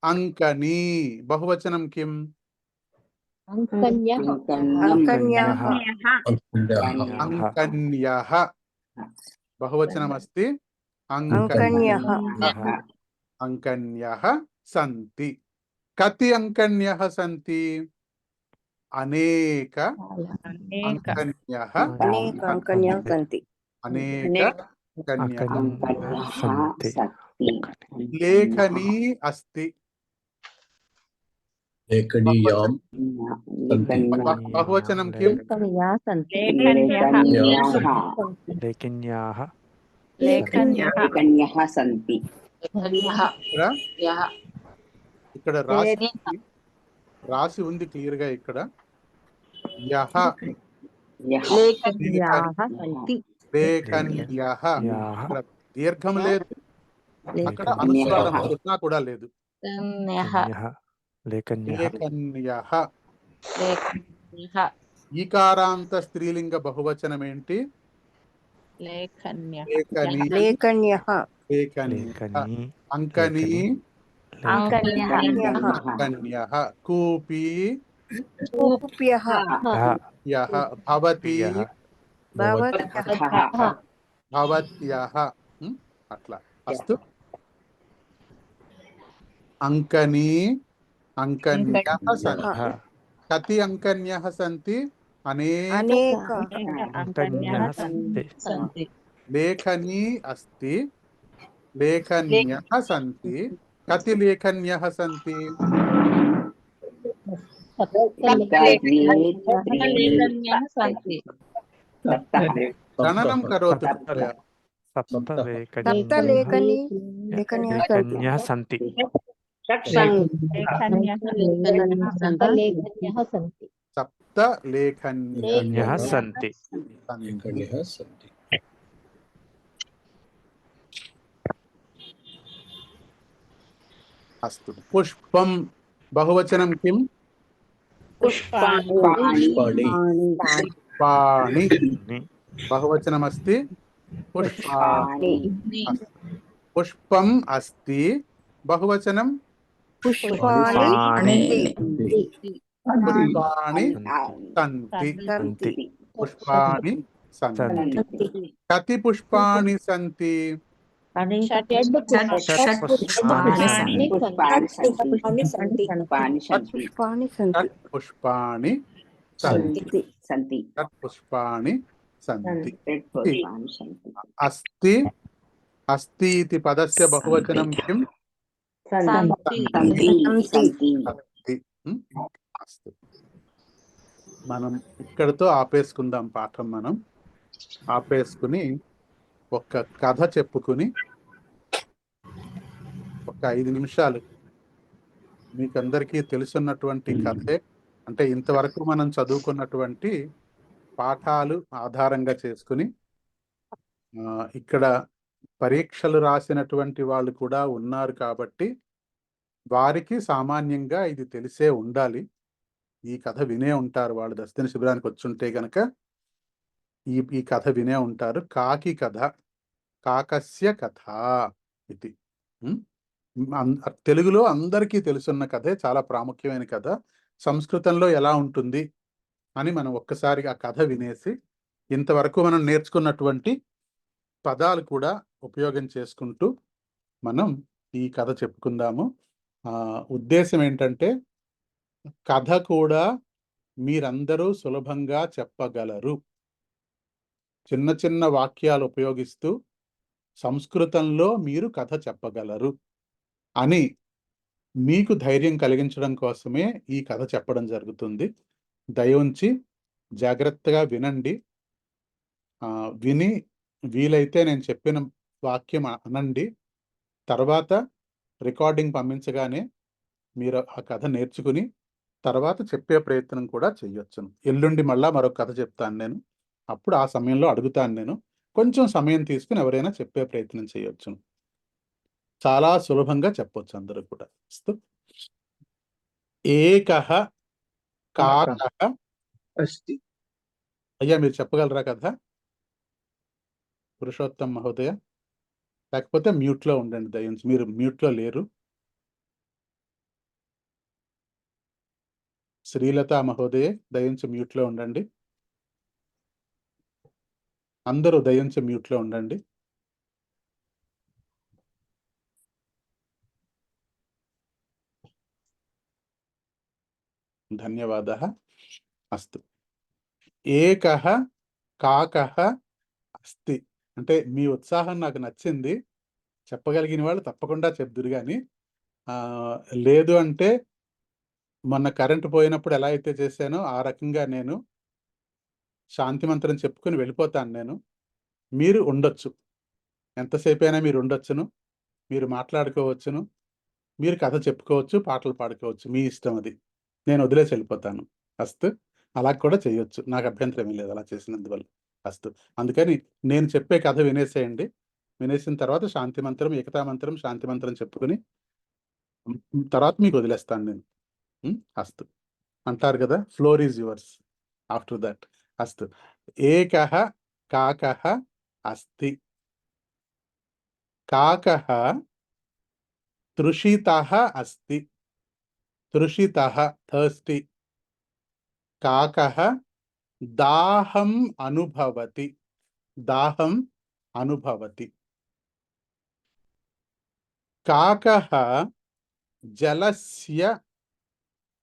అంకనీ బహువచనం కిం? అంకన్యః బహువచనం అస్తి అంకన్యః. అంకన్యః సంతి. కతి అంకన్యః సంతి? అనేక అంకన్యః సంతి. అనేక అంకన్యః సంతి. లేఖనీ అస్తి. బహువచనం కిం? లేఖన్యాః సంతి. ఇక్కడ రాసి ఉంది క్లియర్ గా. ఇక్కడ యః లేఖన్యః. దీర్ఘం లేదు, అక్కడ అనుస్వారం సున్నా కూడా లేదు. లేఖన్యః. ఈకారాంత స్త్రీలింగ బహువచనం ఏంటి? లేఖన్యః. అంకనీ అంకన్యః. కూపీ యః. భవతి భవత్యః. అట్లా. అస్తు. అంకనీ అంకన్యః సంతి. కతి అంకన్యః సంతి? అనేక అంకన్యః సంతి. లేఖనీ అస్తి. లేఖన్యః సంతి. కతి లేఖన్యః సంతి? గణనం కరోతు. సప్త లేఖన్యః సంతి. సప్త లేఖన్యః సంతి. అస్తు. పుష్పం బహువచనం కిం? పుష్పాణి. బహువచనం అస్తి పుష్పాణి. పుష్పం అస్తి. బహువచనం పుష్పాణి సంతి. పుష్పాణి సంతి. కతి పుష్పాణి సంతి? షట్ పుష్పాణి సంతి. సంతి షట్పుష్పాణి సంతి. పుష్పాణి సంతి అస్తి అస్తి ఇతి పదస్య బహువచనం కిం? సంతి సంతి. సంతి సంతి. అస్తు. మనం ఇక్కడితో ఆపేసుకుందాం పాఠం. మనం ఆపేసుకుని ఒక కథ చెప్పుకుని ఒక 5 నిమిషాలు మీకందరికీ తెలుసున్నటువంటి కథే, అంటే ఇంతవరకు మనం చదువుకున్నటువంటి పాఠాలు ఆధారంగా చేసుకుని ఇక్కడ పరీక్షలు రాసినటువంటి వాళ్ళు కూడా ఉన్నారు కాబట్టి వారికి సామాన్యంగా ఇది తెలిసే ఉండాలి. ఈ కథ వినే ఉంటారు వాళ్ళు, దస్తని శిబిరానికి వచ్చుంటే గనక ఈ కథ వినే ఉంటారు. కాకి కథ, కాకస్య కథ ఇది తెలుగులో అందరికీ తెలుసున్న కథే, చాలా ప్రాముఖ్యమైన కథ. సంస్కృతంలో ఎలా ఉంటుంది అని మనం ఒక్కసారి ఆ కథ వినేసి ఇంతవరకు మనం నేర్చుకున్నటువంటి పదాలు కూడా ఉపయోగం చేసుకుంటూ మనం ఈ కథ చెప్పుకుందాము. ఉద్దేశం ఏంటంటే కథ కూడా మీరందరూ సులభంగా చెప్పగలరు. చిన్న చిన్న వాక్యాలు ఉపయోగిస్తూ సంస్కృతంలో మీరు కథ చెప్పగలరు అని మీకు ధైర్యం కలిగించడం కోసమే ఈ కథ చెప్పడం జరుగుతుంది. దయ ఉంచి జాగ్రత్తగా వినండి. విని వీలైతే నేను చెప్పిన వాక్యం అనండి. తర్వాత రికార్డింగ్ పంపించగానే మీరు ఆ కథ నేర్చుకుని తర్వాత చెప్పే ప్రయత్నం కూడా చేయొచ్చును. ఎల్లుండి మళ్ళా మరొక కథ చెప్తాను నేను, అప్పుడు ఆ సమయంలో అడుగుతాను నేను. కొంచెం సమయం తీసుకుని ఎవరైనా చెప్పే ప్రయత్నం చేయొచ్చును. చాలా సులభంగా చెప్పొచ్చు అందరూ కూడా. ఏకః కాకః అస్తి. అయ్యా మీరు చెప్పగలరా కథ? పురుషోత్తం మహోదయ, లేకపోతే మ్యూట్లో ఉండండి దయించి. మీరు మ్యూట్లో లేరు. శ్రీలత మహోదయ దయించి మ్యూట్లో ఉండండి. అందరూ దయించి మ్యూట్లో ఉండండి. ధన్యవాదः. అస్తు. ఏకః కాకః అస్తి అంటే మీ ఉత్సాహం నాకు నచ్చింది. చెప్పగలిగిన వాళ్ళు తప్పకుండా చెప్దురు కానీ లేదు అంటే మొన్న కరెంటు పోయినప్పుడు ఎలా అయితే చేశానో ఆ రకంగా నేను శాంతి మంత్రం చెప్పుకొని వెళ్ళిపోతాను. మీరు ఉండొచ్చు, ఎంతసేపు అయినా మీరు ఉండొచ్చును, మీరు మాట్లాడుకోవచ్చును, మీరు కథ చెప్పుకోవచ్చు, పాటలు పాడుకోవచ్చు, మీ ఇష్టం. అది నేను వదిలేసి వెళ్ళిపోతాను. అస్తు. అలా కూడా చేయొచ్చు, నాకు అభ్యంతరం ఏమీ లేదు అలా చేసినందువల్ల. అస్తు. అందుకని నేను చెప్పే కథ వినేసేయండి. వినేసిన తర్వాత శాంతి మంత్రం, ఏకతా మంత్రం, శాంతి మంత్రం చెప్పుకుని తర్వాత మీకు వదిలేస్తాను నేను. అస్తు అంటారు కదా, floor is yours after that. అస్తు. ఏకః కాకః అస్తి. కాకః తృషితః అస్తి. తృషితః థర్స్టీ. కాకః దాహం అనుభవతి. దాహం అనుభవతి. కాకః జలస్య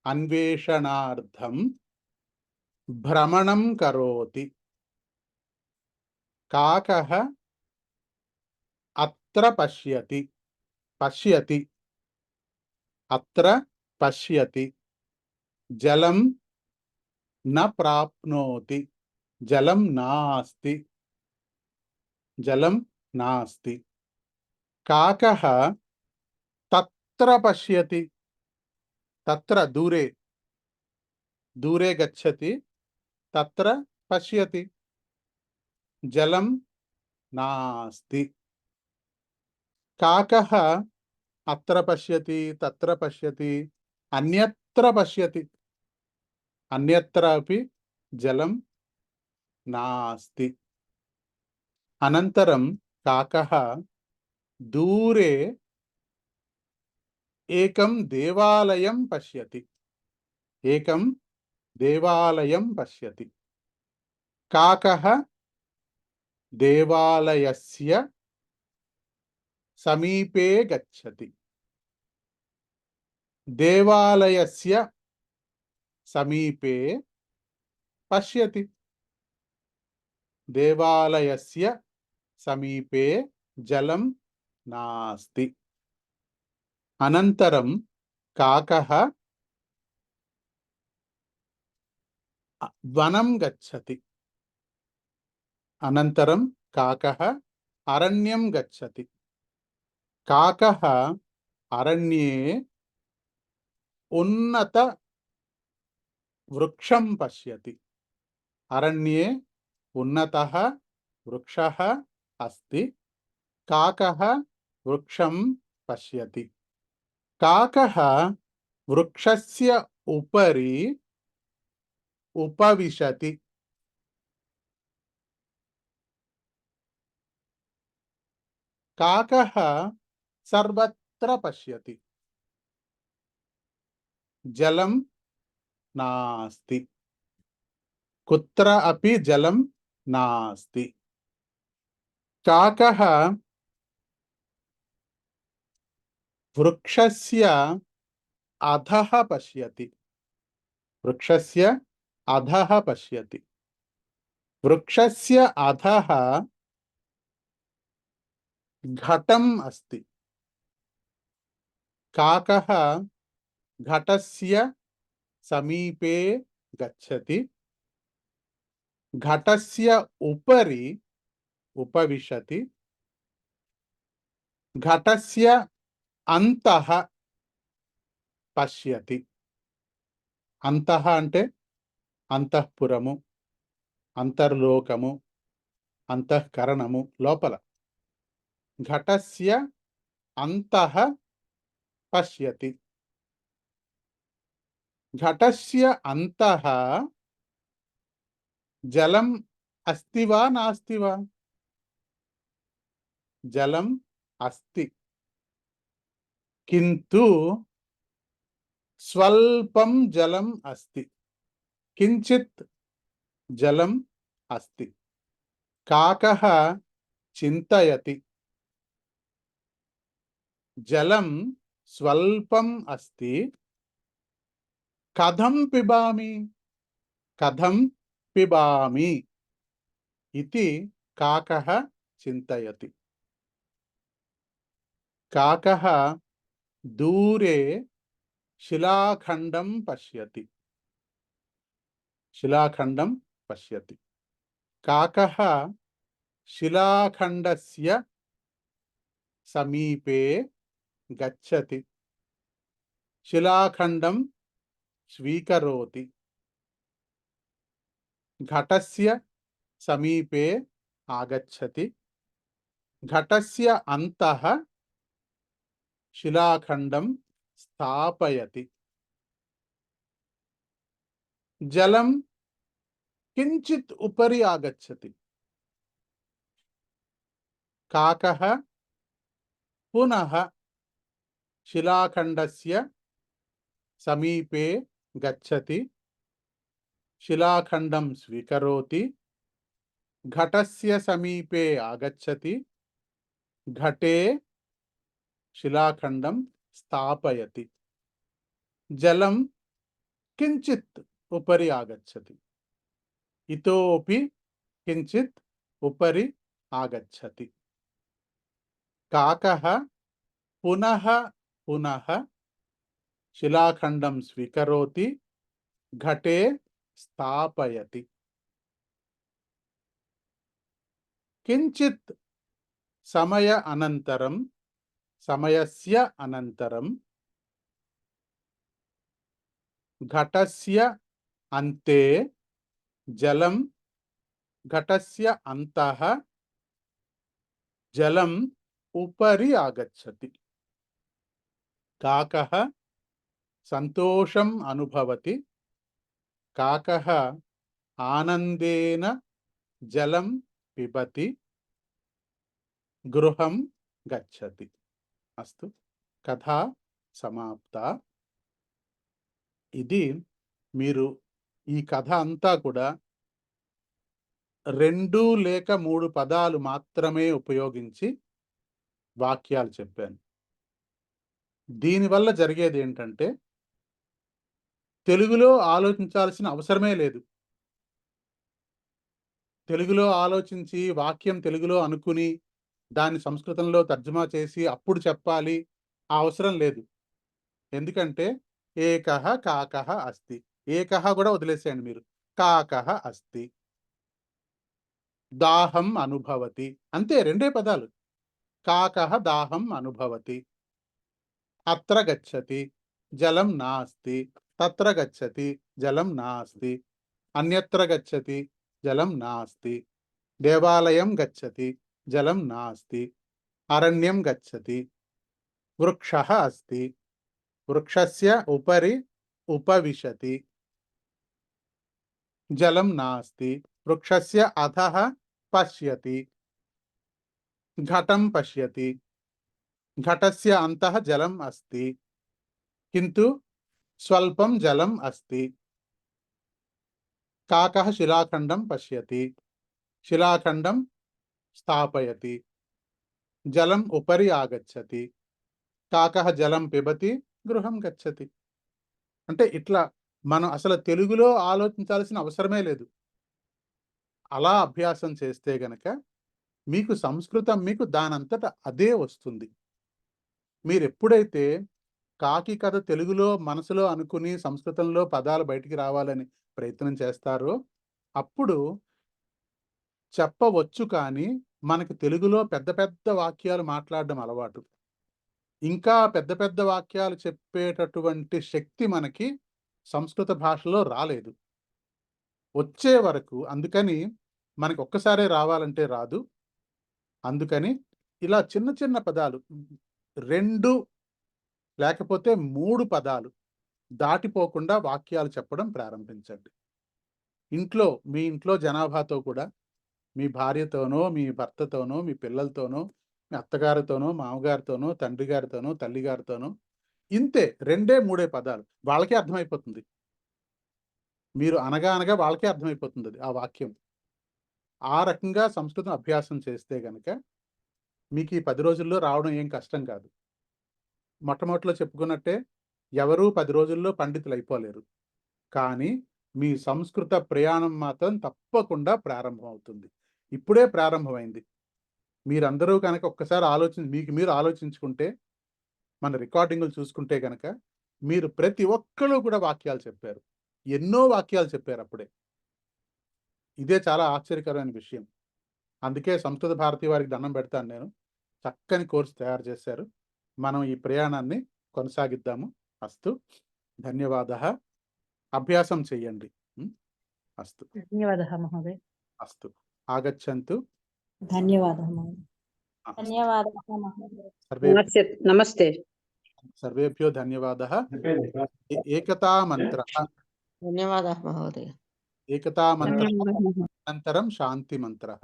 అన్వేషణార్థం భ్రమణం కరోతి. కాకః అత్ర పశ్యతి. పశ్యతి అత్ర పశ్యతి. జలం న ప్రాప్నోతి. జలం నాస్తి. జలం నాస్తి. కాకః తత్ర పశ్యతి. తత్ర దూరే. దూరే గచ్చతి. తత్ర పశ్యతి. జలం నాస్తి. కాకః అత్ర పశ్యతి, తత్ర పశ్యతి, అన్యత్ర పశ్యతి. అన్యత్ర అపి జలం నాస్తి. అనంతరం కాకః దూరే ఏకం దేవాలయం పశ్యతి. ఏకం దేవాలయం పశ్యతి. కాకః దేవాలయస్య సమీపే గచ్చతి. దేవాలయస్య సమీపే పశ్యతి. దేవాలయస్య సమీపే జలం నాస్తి. అనంతరం కాకః వనం గచ్చతి. అనంతరం కాకః అరణ్యం గచ్చతి. కాకః అరణ్యే ఉన్నత వృక్షం పశ్యతి. అరణ్యే ఉన్నతః వృక్షः అస్తి. కాకः వృక్షం పశ్యతి. కాకः వృక్షస్య ఉపరి ఉపవిశతి. కాకः సర్వత్ర పశ్యతి. జలం నాస్తి. కుత్ర అపి జలం నాస్తి. కాకः వృక్షస్య అధః పశ్యతి. వృక్షస్య అధః పశ్యతి. వృక్షస్య అధః ఘటం అస్తి. కాకः ఘటస్య సమీపే గచ్చతి. ఘటస్య ఉపరి ఉపవిశతి. ఘటస్య అంతః పశ్యతి. అంతః అంటే అంతఃపురము, అంతర్లోకము, అంతఃకరణము, లోపల. ఘటస్య అంతః పశ్యతి. ఘటస్య అంతః జలం అస్తి వా నాస్తి వా? జలం అస్తి. కింతు స్వల్పం జలం అస్తి. కించిత్ జలం అస్తి. కాకः చింతయతి. జలం స్వల్పం అస్తి. కథం పిబామి? కథం పిబామి ఇతి కాకः చింతయతి. కాకः దూరే శిలాఖండం పశ్యతి. శిలాఖండం పశ్యతి. కాకः శిలాఖండస్య సమీపే గచ్చతి. శిలాఖండం స్వీకరోతి. ఘటస్య సమీపే ఆగచ్చతి. ఘటస్య అంతః శిలాఖండం స్థాపయతి. జలం కించిత్ ఉపరి ఆగచ్చతి. కాకः పునః శిలాఖండస్య సమీపే గచ్చతి. శిలాఖండం స్వీకరోతి. ఘటస్య సమీపే ఆగచ్చతి. ఘటే శిలాఖండం స్థాపయతి. జలం కించిత్ ఉపరి ఆగచ్చతి. ఇతోపి కించిత్ ఉపరి ఆగచ్చతి. కాకः పునః పునః శిలాఖండం స్వీకరోతి. ఘటే స్థాపయతి. కించిత్ సమయ అనంతరం సమయస్య అనంతరం ఘటస్య అంతే జలం ఘటస్య అంతః జలం ఉపరి ఆగచ్చతి. కాకः సంతోషం అనుభవతి. కాకः ఆనందేన జలం పిబతి. గృహం గచ్చతి. అస్తు, కథా సమాప్త. ఇది మీరు ఈ కథ అంతా కూడా 2 లేక 3 పదాలు మాత్రమే ఉపయోగించి వాక్యాలు చెప్పాను. దీనివల్ల జరిగేది ఏంటంటే తెలుగులో ఆలోచించాల్సిన అవసరమే లేదు. తెలుగులో ఆలోచించి వాక్యం తెలుగులో అనుకుని దాన్ని సంస్కృతంలో తర్జుమా చేసి అప్పుడు చెప్పాలి ఆ అవసరం లేదు. ఎందుకంటే ఏకః కాకః అస్తి, ఏకః కూడా వదిలేసేయండి మీరు, కాకః అస్తి, దాహం అనుభవతి, అంతే, రెండే పదాలు. కాకః దాహం అనుభవతి, అత్ర గచ్చతి జలం నాస్తి, తత్ర గచ్చతి జలం నాస్తి, అన్యత్ర గచ్చతి జలం నాస్తి, దేవాలయం గచ్చతి జలం నాస్తి, అరణ్యం గచ్చతి, వృక్షః అస్తి, వృక్షస్య ఉపరి ఉపవిశతి, జలం నాస్తి, వృక్షస్య అధః పశ్యతి, ఘటం పశ్యతి, ఘటస్య అంతః జలం అస్తి కింటు స్వల్పం జలం అస్తి, కాకః శిలాఖండం పశ్యతి, శిలాఖండం స్థాపయతి, జలం ఉపరి ఆగచ్చతి, కాకః జలం పిబతి గృహం గచ్చతి. అంటే ఇట్లా మనం అసలు తెలుగులో ఆలోచించాల్సిన అవసరమే లేదు. అలా అభ్యాసం చేస్తే గనక మీకు సంస్కృతం మీకు దానంతట అదే వస్తుంది. మీరు ఎప్పుడైతే కాకి కథ తెలుగులో మనసులో అనుకుని సంస్కృతంలో పదాలు బయటికి రావాలని ప్రయత్నం చేస్తారో అప్పుడు చెప్పవచ్చు, కానీ మనకి తెలుగులో పెద్ద పెద్ద వాక్యాలు మాట్లాడడం అలవాటు. ఇంకా పెద్ద పెద్ద వాక్యాలు చెప్పేటటువంటి శక్తి మనకి సంస్కృత భాషలో రాలేదు. వచ్చే వరకు, అందుకని మనకి ఒక్కసారే రావాలంటే రాదు. అందుకని ఇలా చిన్న చిన్న పదాలు 2 లేకపోతే 3 పదాలు దాటిపోకుండా వాక్యాలు చెప్పడం ప్రారంభించండి. మీ ఇంట్లో జనాభాతో కూడా, మీ భార్యతోనో, మీ భర్తతోనో, మీ పిల్లలతోనో, మీ అత్తగారితోనో, మామగారితోనో, తండ్రి గారితోనో, తల్లి గారితోనో ఇంతే 2-3 పదాలు వాళ్ళకే అర్థమైపోతుంది. మీరు అనగా అనగా వాళ్ళకే అర్థమైపోతుంది అది ఆ వాక్యం. ఆ రకంగా సంస్కృతం అభ్యాసం చేస్తే గనక మీకు ఈ 10 రోజుల్లో రావడం ఏం కష్టం కాదు. మొట్టమొదటిలో చెప్పుకున్నట్టే ఎవరూ 10 రోజుల్లో పండితులు అయిపోలేరు. కానీ మీ సంస్కృత ప్రయాణం మాత్రం తప్పకుండా ప్రారంభం అవుతుంది. ఇప్పుడే ప్రారంభమైంది. మీరందరూ కనుక ఒక్కసారి మీకు మీరు ఆలోచించుకుంటే, మన రికార్డింగ్లు చూసుకుంటే గనక మీరు ప్రతి ఒక్కరు కూడా వాక్యాలు చెప్పారు. ఎన్నో వాక్యాలు చెప్పారు అప్పుడే. ఇదే చాలా ఆశ్చర్యకరమైన విషయం. అందుకే సంస్కృత భారతి వారికి దండం పెడతాను నేను. చక్కని కోర్సు తయారు చేశారు. మనం ఈ ప్రయాణాన్ని కొనసాగిద్దాము. అస్తు. ధన్యవాదః. అభ్యాసం చెయ్యండి. అస్తు. ధన్యవాదः మహోదయ. అస్తు. ఆగచ్చంతు. ధన్యవాదः మహోదయ. ధన్యవాదాలు మహోదయ. నమస్తే. సర్వేభ్యో ధన్యవాదः. ఏకతా మంత్రః. ధన్యవాదాः మహోదయ. ఏకతా మంత్రః అనంతరం శాంతి మంత్రః.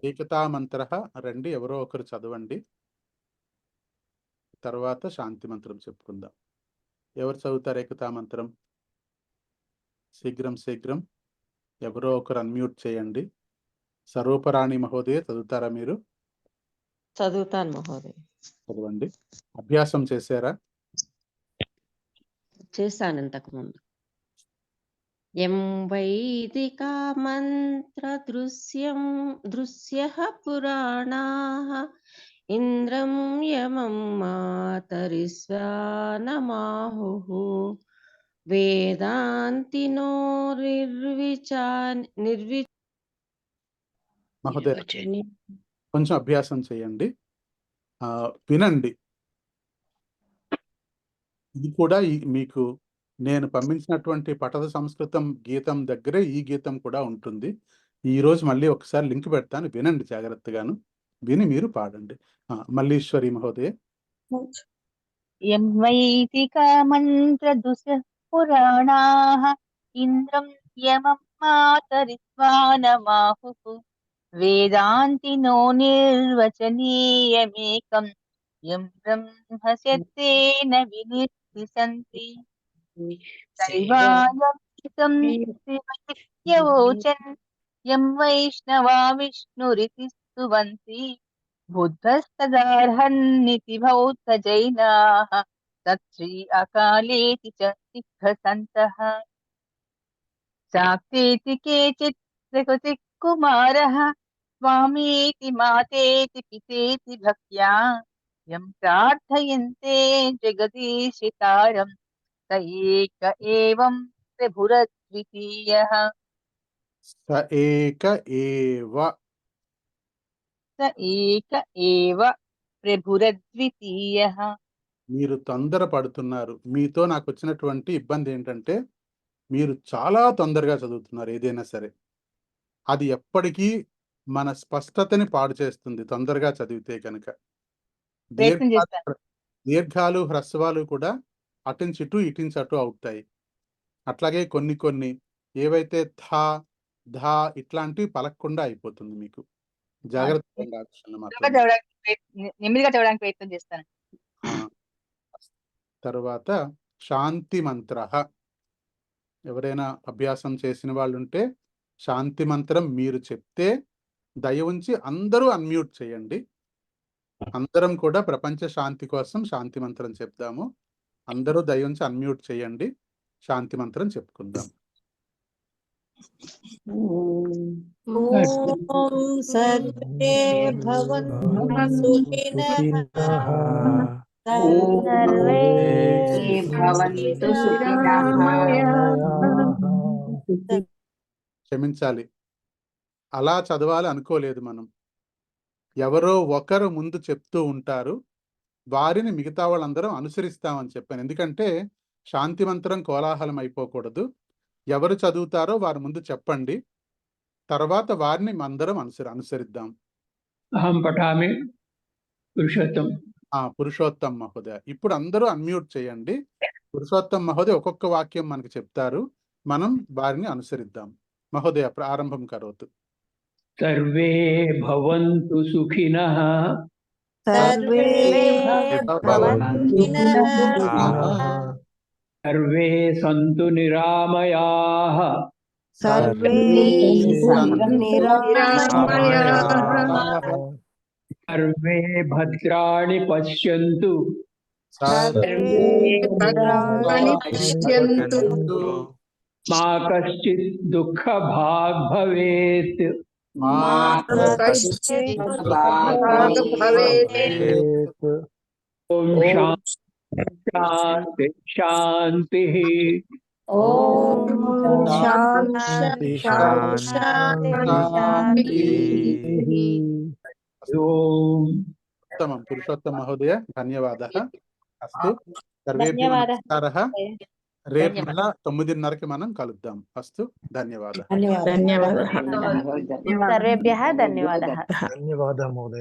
ఏకతా మంత్రః రండి, ఎవరో ఒకరు చదవండి. తర్వాత శాంతి మంత్రం చెప్పుకుందాం. ఎవరు చదువుతారు ఏకతా మంత్రం? శీఘ్రం ఎవరో ఒకరు అన్మ్యూట్ చేయండి. సర్వోపరాణి మహోదయ చదువుతారా మీరు? చదువుతాను మహోదయ. చదవండి. అభ్యాసం చేశారా? చేశాను ఇంతకు ముందు. యం వైదికా మంత్ర దృశ్యః పురాణాః ఇంద్రం యమం మాతరిస్వానమాహుః వేదాంతినో మహోదయ కొంచెం అభ్యాసం చేయండి, వినండి. ఇది కూడా మీకు నేను పంపించినటువంటి పఠన సంస్కృతం గీతం దగ్గరే ఈ గీతం కూడా ఉంటుంది. ఈ రోజు మళ్ళీ ఒకసారి లింక్ పెడతాను, వినండి జాగ్రత్తగాను. విని మీరు పాడండి. మల్లీశ్వరి మహోదయ. యం వైదికా మంత్ర దుస్సః పురాణాః ఇంద్రం యమం మాతరిస్వానమాహుః వేదాంతినో నిర్వచనీయమేకం యం బ్రహ్మస్యేన వినిర్దిశంతి దైవాయం శివయోచన్ యం వైష్ణవా విష్ణురితి స్తువంతి బుద్ధస్తదార్హన్నితి బౌద్ధ జైనాః तच्छ्री अकालेति च सिद्धसन्तः शाक्तेति केचित् प्रकृतिः कुमारः स्वामीति मातेति पितेति भक्त्या यं प्रार्थयन्ते जगदीशितारं स एक एवं प्रभुरद्वितीयः స ఏక ఏవ स एक एव प्रभुरद्वितीयः మీరు తొందర పడుతున్నారు. మీతో నాకు వచ్చినటువంటి ఇబ్బంది ఏంటంటే మీరు చాలా తొందరగా చదువుతున్నారు ఏదైనా సరే. అది ఎప్పటికీ మన స్పష్టతని పాడు చేస్తుంది తొందరగా చదివితే కనుక. ప్రయత్నం చేస్తాను. దీర్ఘాలు హ్రస్వాలు కూడా అటుంచి ఇటు ఇటుంచి అటు అవుతాయి. అట్లాగే కొన్ని ఏవైతే ధా ఇట్లాంటివి పలకకుండా అయిపోతుంది మీకు. జాగ్రత్తగా అక్షరాలు మాత్రం. నెమ్మదిగా చదవడానికి ప్రయత్నం చేస్తాను. తర్వాత శాంతి మంత్ర. ఎవరైనా అభ్యాసం చేసిన వాళ్ళు ఉంటే శాంతి మంత్రం మీరు చెప్తే దయ ఉంచి అందరూ అన్మ్యూట్ చేయండి. అందరం కూడా ప్రపంచ శాంతి కోసం శాంతి మంత్రం చెప్దాము. అందరూ దయ ఉంచి అన్మ్యూట్ చేయండి. శాంతి మంత్రం చెప్పుకుందాం. ఓం సర్వే భవంతు సుఖినః సర్వే భవంతు క్షమించాలి, అలా చదవాలి అనుకోలేదు మనం. ఎవరో ఒకరు ముందు చెప్తూ ఉంటారు, వారిని మిగతా వాళ్ళందరం అనుసరిస్తామని చెప్పాను. ఎందుకంటే శాంతి మంత్రం కోలాహలం అయిపోకూడదు. ఎవరు చదువుతారో వారి ముందు చెప్పండి, తర్వాత వారిని అందరం అనుసరిద్దాం. అహం పఠామి పురుషోత్తం. పురుషోత్తం మహోదయ. ఇప్పుడు అందరూ అన్మ్యూట్ చేయండి. పురుషోత్తం మహోదయ ఒక్కొక్క వాక్యం మనకు చెప్తారు, మనం వారిని అనుసరిద్దాం. మహోదయ ప్రారంభం కరోతు. సర్వే భవంతు సుఖినః సర్వే సర్వే సంతు నిరామయాః సర్వే సర్వే భద్రాణి పశ్యంతు మా కశ్చిత్ దుఃఖ భాగ్ భవేత్. ఓం శాంతి శాంతి. ఉత్తమం పురుషోత్తం మహోదయ, ధన్యవాదः. అస్తు సర్వేభ్యో నమస్కారः. రేపు మళ్ళా 9:30కి మనం కలుద్దాం. అస్తు ధన్యవాదాలు. సర్వేభ్యः ధన్యవాదాः. ధన్యవాదాలు మహోదయ.